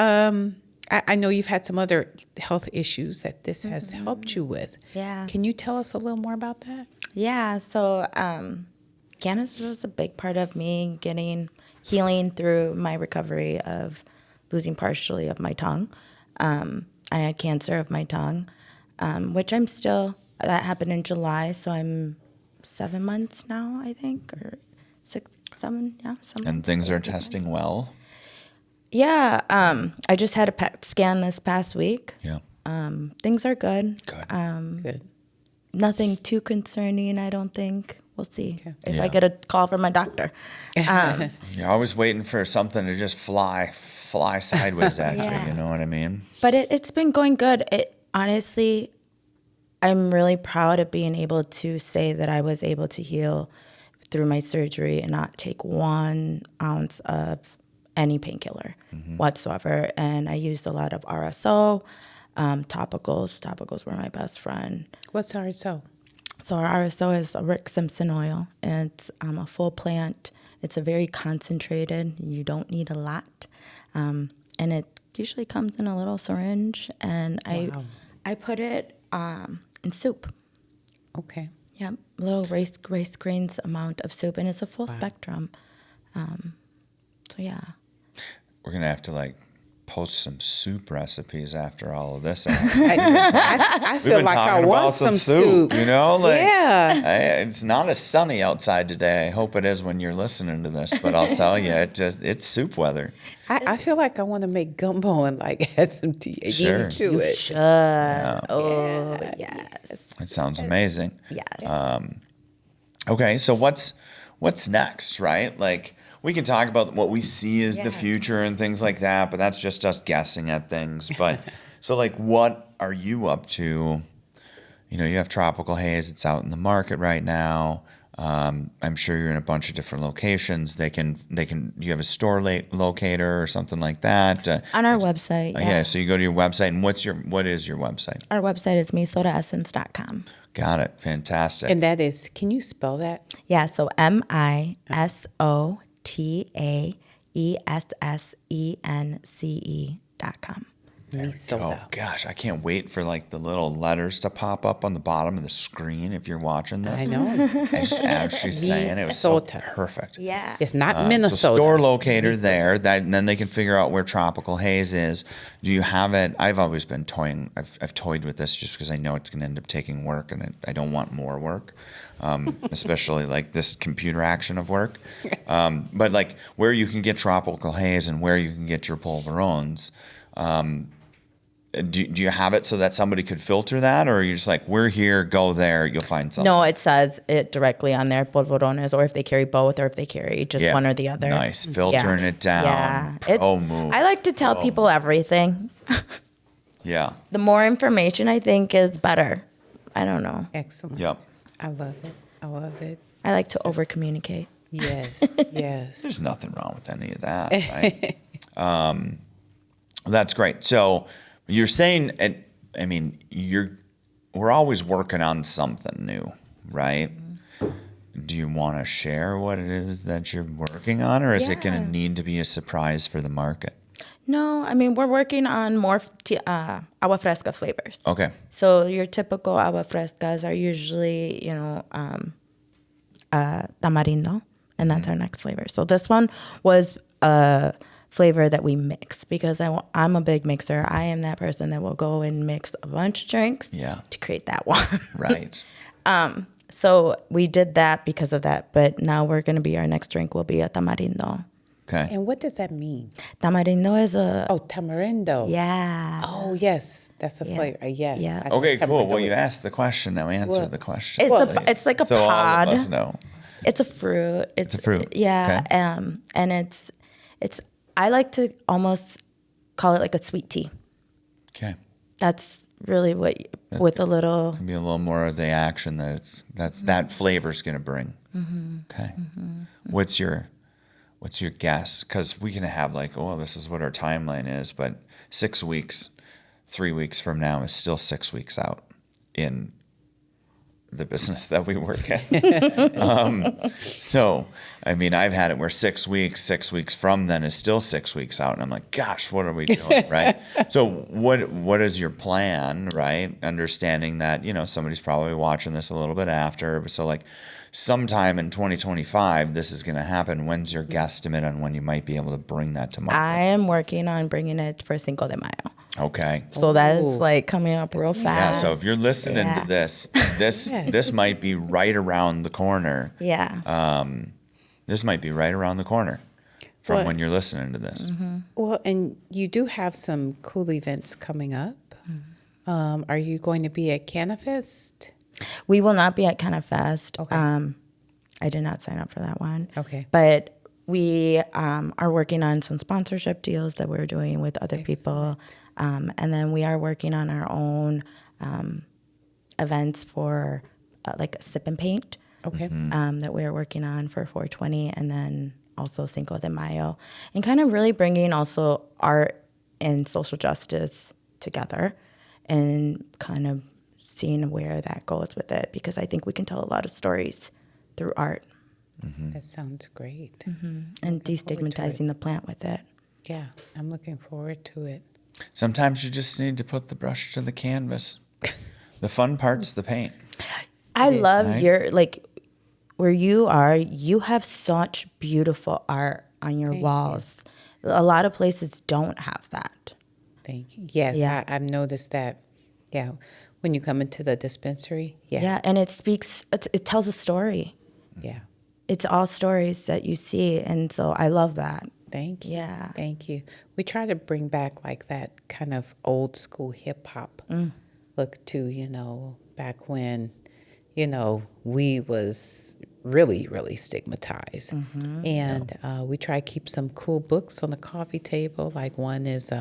I know you've had some other health issues that this has helped you with. Yeah. Can you tell us a little more about that? Yeah. So cannabis was a big part of me healing through my recovery of losing partially of my tongue. I had cancer of my tongue, which that happened in July. So I'm 7 months now, I think, or 6, 7, yeah. And things are testing well. Yeah, I just had a PET scan this past week. Yeah. Things are good. Good. Good. Nothing too concerning, I don't think. We'll see if Yeah. I get a call from my doctor. You're always waiting for something to just fly sideways at Yeah. you. You know what I mean? But it's been going good. Honestly, I'm really proud of being able to say that I was able to heal through my surgery and not take 1 ounce of any painkiller whatsoever. And I used a lot of RSO, topicals. Topicals were my best friend. What's RSO? So our RSO is a Rick Simpson oil. And it's a full plant. It's a very concentrated. You don't need a lot. And it usually comes in a little syringe. And I put it in soup. Okay. Yeah, a little rice grains amount of soup. And it's a full spectrum. So yeah. We're gonna have to post some soup recipes after all of this. I feel like I want some soup. Yeah. It's not as sunny outside today. I hope it is when you're listening to this, but I'll tell you, it's soup weather. I feel like I want to make gumbo and add some THC Sure. to it. Should. Oh, yes. It sounds amazing. Yes. Okay, so what's next, right? We can talk about what we see as the future and things like that, but that's just us guessing at things. But so what are you up to? You have Tropical Haze. It's out in the market right now. I'm sure you're in a bunch of different locations. Do you have a store locator or something like that? On our website. Yeah. So you go to your website, and what is your website? Our website is misotaessence.com. Got it. Fantastic. And that is, can you spell that? Yeah, so MISOTAESSENCE.com. Mi Sota. Oh gosh, I can't wait for the little letters to pop up on the bottom of the screen if you're watching this. I know. As she's saying, it was so Sota. perfect. Yeah. It's not Minnesota. So store locator there, and then they can figure out where Tropical Haze is. Do you have it? I've always been toying. I've toyed with this just because I know it's going to end up taking work, and I don't want more work, especially this computer action of work. But where you can get Tropical Haze and where you can get your polverones. Do you have it so that somebody could filter that, or are you just we're here, go there, you'll find something? No, it says it directly on their polvorones, or if they carry both, or if they carry just one or the other. Nice. Filtering it down. Yeah. Pro move. I like to tell people everything. Yeah. The more information I think is better. I don't know. Excellent. Yep. I love it. I love it. I like to over communicate. Yes. Yes. There's nothing wrong with any of that, right? That's great. So you're saying, and I mean, we're always working on something new, right? Do you want to share what it is that you're working on, or is it going to need to be a surprise for the market? No, I mean, we're working on more agua fresca flavors. Okay. So your typical agua frescas are usually, tamarindo, and that's our next flavor. So this one was a flavor that we mix because I'm a big mixer. I am that person that will go and mix a bunch of drinks to create that one. Right. So we did that because of that, but now our next drink will be a tamarindo. Okay. And what does that mean? Tamarindo is Oh, tamarindo. yeah. Oh, yes. That's a flavor. Yes. Yeah. I know Okay, cool. tamarindo Well, you is- asked the question. Now answer Well, the question. It's like a so pod. all of us know. It's a fruit. It's a fruit. Yeah. Okay. And it's I like to almost call it like a sweet tea. Okay. That's really with a little. Be a little more of the action that flavor's going to bring. Okay. What's your guess? Because we can have this is what our timeline is, but 6 weeks, 3 weeks from now is still 6 weeks out in the business that we work in. So, I mean, I've had it where 6 weeks from then is still 6 weeks out. And I'm like, gosh, what are we doing? Right. So what is your plan? Right. Understanding that, somebody's probably watching this a little bit after. So sometime in 2025, this is going to happen. When's your guesstimate on when you might be able to bring that to market? I am working on bringing it for Cinco de Mayo. Okay. So that is coming up real fast. Yeah. So if you're listening to this might be right around the corner. Yeah. This might be right around the corner from when you're listening to this. Well, and you do have some cool events coming up. Are you going to be at CannaFest? We will not be at CannaFest. Okay. I did not sign up for that one. Okay. But we are working on some sponsorship deals that we're doing with other people. And then we are working on our own events for like a sip and paint. Okay. That we are working on for 420 and then also Cinco de Mayo. And kind of really bringing also art and social justice together and kind of seeing where that goes with it, because I think we can tell a lot of stories through art. That sounds great. And destigmatizing the plant with it. Yeah, I'm looking forward to it. Sometimes you just need to put the brush to the canvas. The fun part's the paint. I love right? your, where you are, you have such beautiful art on your walls. A lot of places don't have that. Thank you. Yes, Yeah. I've noticed that. Yeah, when you come into the dispensary. Yeah, and it tells a story. Yeah. It's all stories that you see, and so I love that. Thank you. Yeah. Thank you. We try to bring back that kind of old school hip hop look to, back when, we was really, really stigmatized. And we try to keep some cool books on the coffee table. Like one is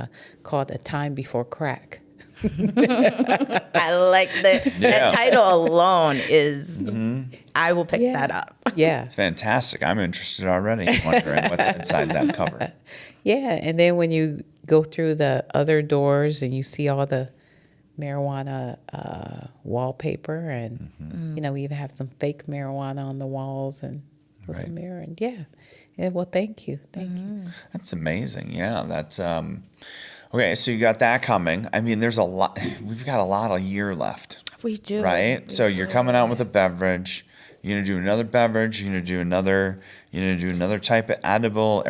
called A Time Before Crack. I like that title alone is, I will pick that up. Yeah. It's fantastic. I'm interested already, wondering what's inside that cover. Yeah. And then when you go through the other doors and you see all the marijuana wallpaper and, we even have some fake marijuana on the walls and with the mirror. And yeah. Well, thank you. Thank you. That's amazing. Yeah, that's okay. So you got that coming. I mean, there's a lot. We've got a lot of year left, We do. right? So you're coming out with a beverage. You're gonna do another beverage. You're gonna do another type of edible.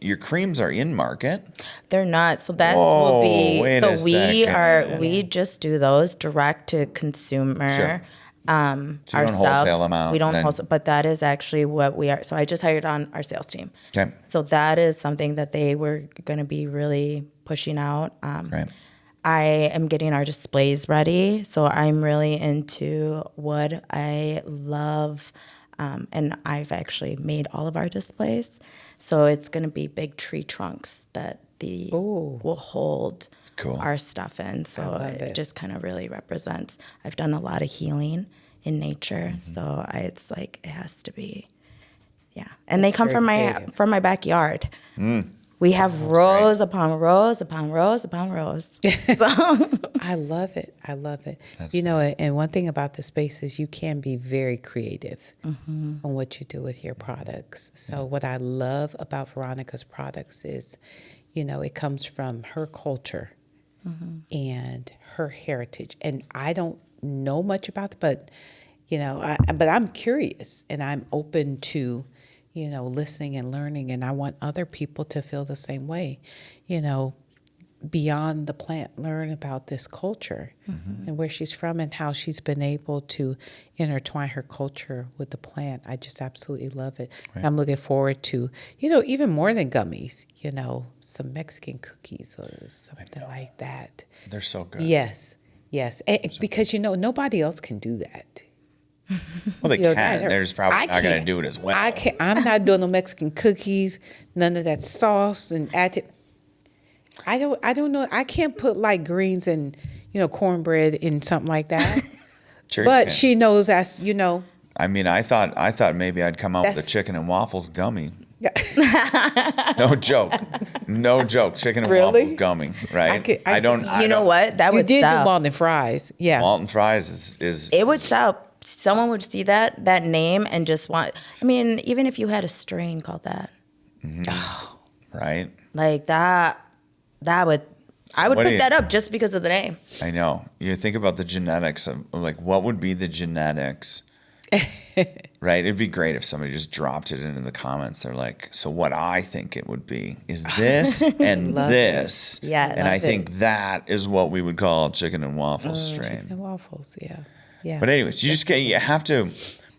Your creams are in market? They're not. So that Whoa, will be. wait So a second. we just do those direct to consumer. Sure. So you don't Ourselves. wholesale them out, We don't then- wholesale, but that is actually what we are. So I just hired on our sales team. Okay. So that is something that they were going to be really pushing out. Right. I am getting our displays ready. So I'm really into what I love. And I've actually made all of our displays. So it's going to be big tree trunks that will hold our stuff in. So love it it. just kind of really represents. I've done a lot of healing in nature, so it's like it has to be, yeah. And they come very creative. from my backyard. We have rows upon rows upon rows upon rows. I love it. I love it. And one thing about the space is you can be very creative on what you do with your products. So what I love about Veronika's products is, it comes from her culture and her heritage. And I don't know much about it, but, but I'm curious and I'm open to, listening and learning. And I want other people to feel the same way, beyond the plant, learn about this culture and where she's from and how she's been able to intertwine her culture with the plant. I just absolutely love it. Right. I'm looking forward to, even more than gummies, some Mexican cookies or something like that. They're so good. Yes. Because, nobody else can do that. Well, they can. They're just probably not going to do it as well. I'm not doing no Mexican cookies, none of that sauce and I don't know. I can't put like greens and, cornbread in something like that. Sure, but she knows that's, I mean, I thought maybe I'd come out with a chicken and waffles gummy. No joke. Chicken and waffles gummy, right? I don't. What? That you would did sell. do malt and fries. Yeah. Malt and fries is It would sell. Someone would see that name and just want. I mean, even if you had a strain called that, right? Like that would. So I would pick that up just because of the name. I know. You think about the genetics of like what would be the genetics, right? It'd be great if somebody just dropped it into the comments. They're like, so what I think it would be is this and this. Yes. And I think that is what we would call chicken and waffles strain. Chicken and waffles, yeah. Yeah. But anyways, you have to,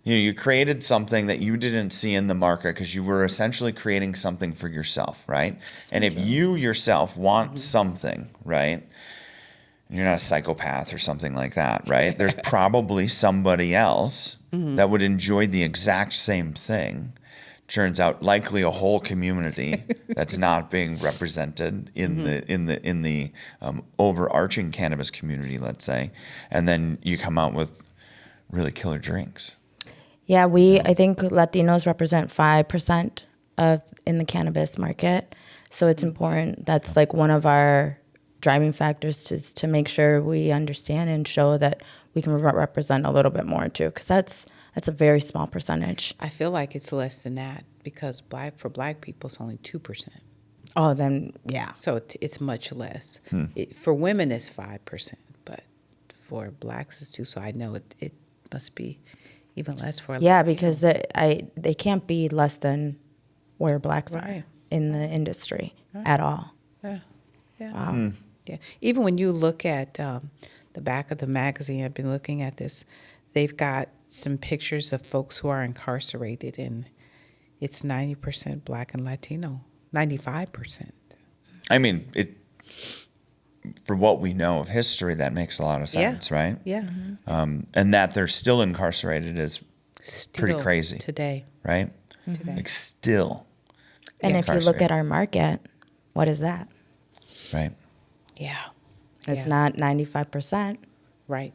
you created something that you didn't see in the market because you were essentially creating something for yourself, right? And if you yourself want something, right, and you're not a psychopath or something like that, right? There's probably somebody else that would enjoy the exact same thing. Turns out likely a whole community that's not being represented in the overarching cannabis community, let's say, and then you come out with really killer drinks. Yeah, I think Latinos represent 5% in the cannabis market, so it's important. That's like one of our driving factors to make sure we understand and show that we can represent a little bit more too, because that's a very small percentage. I feel like it's less than that because for black people, it's only 2%. Oh, then, yeah. So it's much less. For women, it's 5%, but for blacks, it's 2%. So I know it must be even less for yeah, because they can't be less than where blacks are in the industry at all. Yeah. Wow. Yeah. Even when you look at the back of the magazine, I've been looking at this, they've got some pictures of folks who are incarcerated, and it's 90% black and Latino, 95%. I mean, for what we know of history, that makes a lot of sense, right? Yeah. And that they're still incarcerated is pretty crazy. Today. Right? Today. Like still. And if you look at our market, what is that? Right. Yeah. It's not 95%. Right.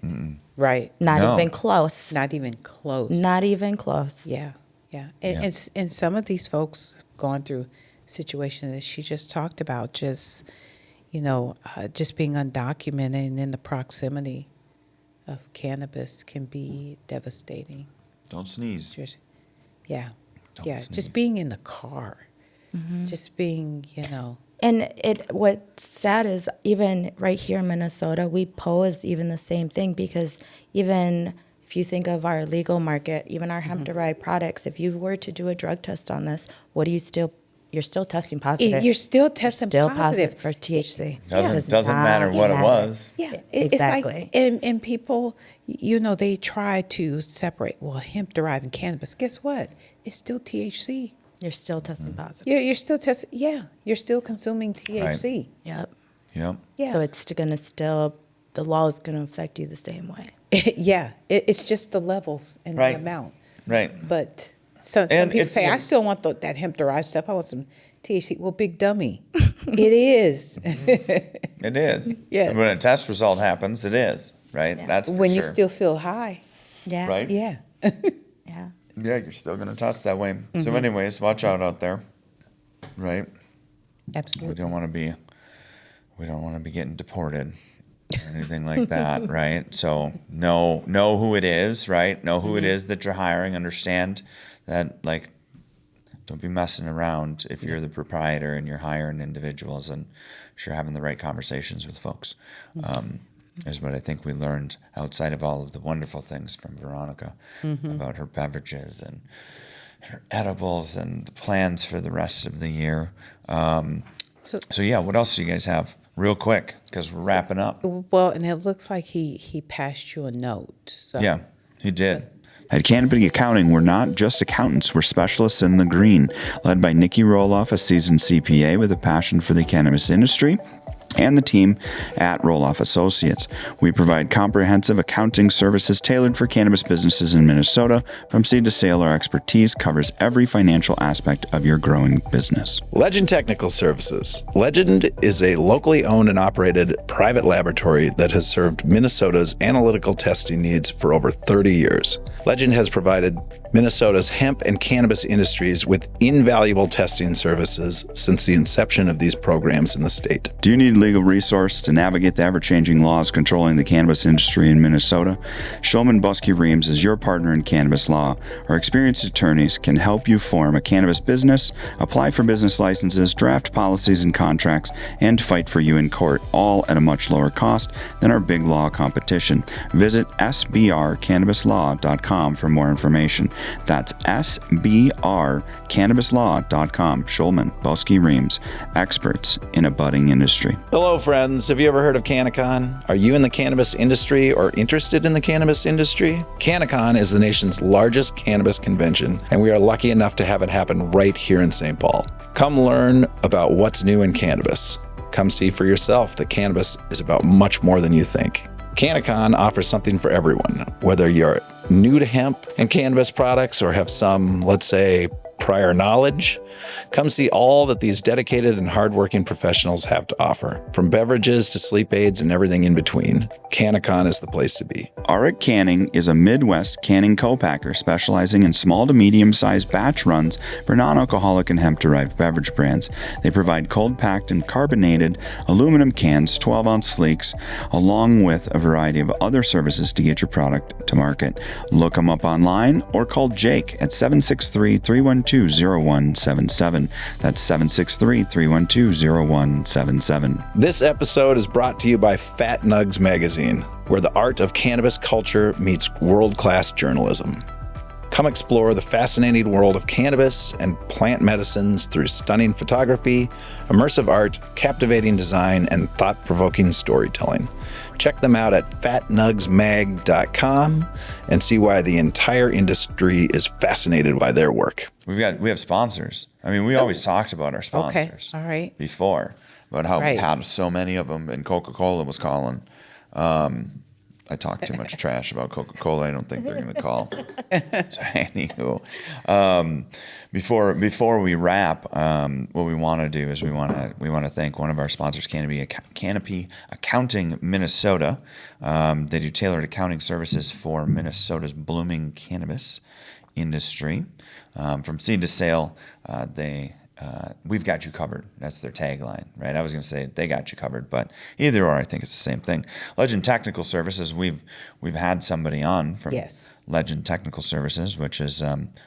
Right. Not even close. Not even close. Not even close. Yeah. Yeah. And some of these folks going through situations that she just talked about, just being undocumented and in the proximity of cannabis can be devastating. Don't sneeze. Yeah. Don't sneeze. Just being in the car. Just being, And what's sad is even right here in Minnesota, we pose even the same thing, because even if you think of our legal market, even our hemp-derived products, if you were to do a drug test on this, you're still testing positive. You're still testing positive for THC. Doesn't matter what it was. Yeah, exactly. It's like, and people, they try to separate, hemp-derived and cannabis. Guess what? It's still THC. You're still testing positive. You're still testing. Yeah, you're still consuming THC. Right. Yep. Yeah. So it's gonna the law is gonna affect you the same way. Yeah, it's just the levels and the amount. Right. But Some And people it's- say, I still want that hemp-derived stuff. I want some THC. Well, big dummy. It is. It is. Yeah. And when a test result happens, it is, right? Yeah. That's for When sure. you still feel high. Yeah. Right? Yeah. Yeah. Yeah, you're still going to test that way. So anyways, watch out there, right? We Absolutely. don't want to be getting deported or anything like that, right? So know who it is, right? Know who it is that you're hiring. Understand that, like, don't be messing around if you're the proprietor and you're hiring individuals, and if you're having the right conversations with folks. Is what I think we learned outside of all of the wonderful things from Veronika about her beverages and her edibles and the plans for the rest of the year. So yeah, what else do you guys have? Real quick, because we're wrapping up. Well, and it looks like he passed you a note. So. Yeah, he did. At Canopy Accounting, we're not just accountants, we're specialists in the green. Led by Nikki Roloff, a seasoned CPA with a passion for the cannabis industry, and the team at Roloff Associates. We provide comprehensive accounting services tailored for cannabis businesses in Minnesota. From seed to sale, our expertise covers every financial aspect of your growing business. Legend Technical Services. Legend is a locally owned and operated private laboratory that has served Minnesota's analytical testing needs for over 30 years. Legend has provided Minnesota's hemp and cannabis industries with invaluable testing services since the inception of these programs in the state. Do you need legal resource to navigate the ever-changing laws controlling the cannabis industry in Minnesota? Shulman Buskey Reams is your partner in cannabis law. Our experienced attorneys can help you form a cannabis business, apply for business licenses, draft policies and contracts, and fight for you in court, all at a much lower cost than our big law competition. Visit sbrcannabislaw.com for more information. That's sbrcannabislaw.com. Shulman, Buskey Reams, experts in a budding industry. Hello, friends. Have you ever heard of CannaCon? Are you in the cannabis industry or interested in the cannabis industry? CannaCon is the nation's largest cannabis convention, and we are lucky enough to have it happen right here in St. Paul. Come learn about what's new in cannabis. Come see for yourself that cannabis is about much more than you think. CannaCon offers something for everyone, whether you're new to hemp and cannabis products or have some, let's say, prior knowledge. Come see all that these dedicated and hardworking professionals have to offer, from beverages to sleep aids and everything in between. CannaCon is the place to be. Auric Canning is a Midwest canning co-packer specializing in small to medium-sized batch runs for non-alcoholic and hemp-derived beverage brands. They provide cold-packed and carbonated aluminum cans, 12-ounce sleeks, along with a variety of other services to get your product to market. Look them up online or call Jake at 763-312-0177. That's 763-312-0177. This episode is brought to you by Fat Nugs Magazine, where the art of cannabis culture meets world-class journalism. Come explore the fascinating world of cannabis and plant medicines through stunning photography, immersive art, captivating design, and thought-provoking storytelling. Check them out at fatnugsmag.com and see why the entire industry is fascinated by their work. We have sponsors. I mean, we always talked about our sponsors. Okay, all right. Before, about how we Right. had so many of them, and Coca-Cola was calling. I talk too much trash about Coca-Cola. I don't think they're going to call. So anywho, before we wrap, what we want to do is we want to thank one of our sponsors, Canopy Accounting Minnesota. They do tailored accounting services for Minnesota's blooming cannabis industry. From seed to sale, we've got you covered. That's their tagline, right? I was going to say they got you covered, but either or, I think it's the same thing. Legend Technical Services, we've had somebody on from Yes. Legend Technical Services, which is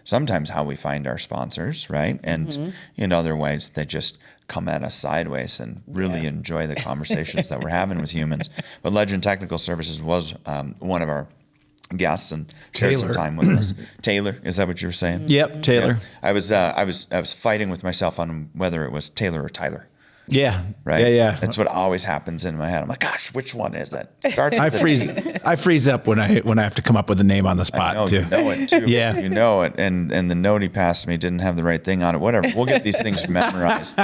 sometimes how we find our sponsors, right? And in other ways, they just come at us sideways and really enjoy the conversations that we're having with humans. But Legend Technical Services was one of our guests and shared some time with us. Taylor, is that what you were saying? Yep, Taylor. Yeah. I was fighting with myself on whether it was Taylor or Tyler. Yeah. Right? Yeah. That's what always happens in my head. I'm like, gosh, which one is it? Starts I with a freeze. T. I freeze up when I have to come up with a name on the spot No, too. you know it too. Yeah. You know it. And the note he passed me didn't have the right thing on it. Whatever. We'll get these things memorized.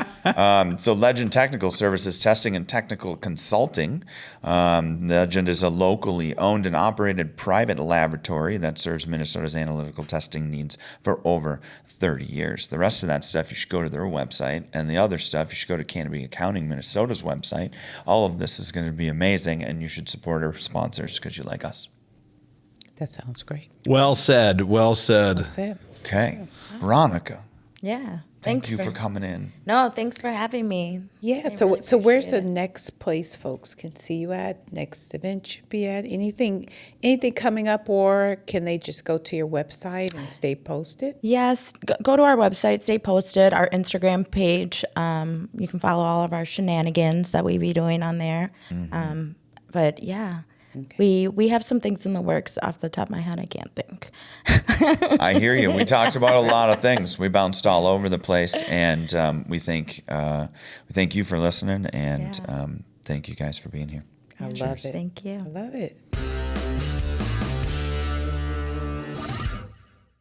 So Legend Technical Services Testing and Technical Consulting. Legend is a locally owned and operated private laboratory that serves Minnesota's analytical testing needs for over 30 years. The rest of that stuff, you should go to their website, and the other stuff, you should go to Cannabis Accounting Minnesota's website. All of this is going to be amazing, and you should support our sponsors because you like us. That sounds great. Well said. Well said. That's it. Okay. Veronika, Yeah. thank you for coming in. No, thanks for having me. Yeah. I So really so where's the appreciate it. next place folks can see you at? Next event you be at? Anything coming up, or can they just go to your website and stay posted? Yes, go to our website, stay posted, our Instagram page. You can follow all of our shenanigans that we be doing on there. But yeah, we have some things in the works. Off the top of my head, I can't think. I hear you. We talked about a lot of things. We bounced all over the place, and we thank you for listening, and thank you guys for being here. I love it. Thank you. I love it.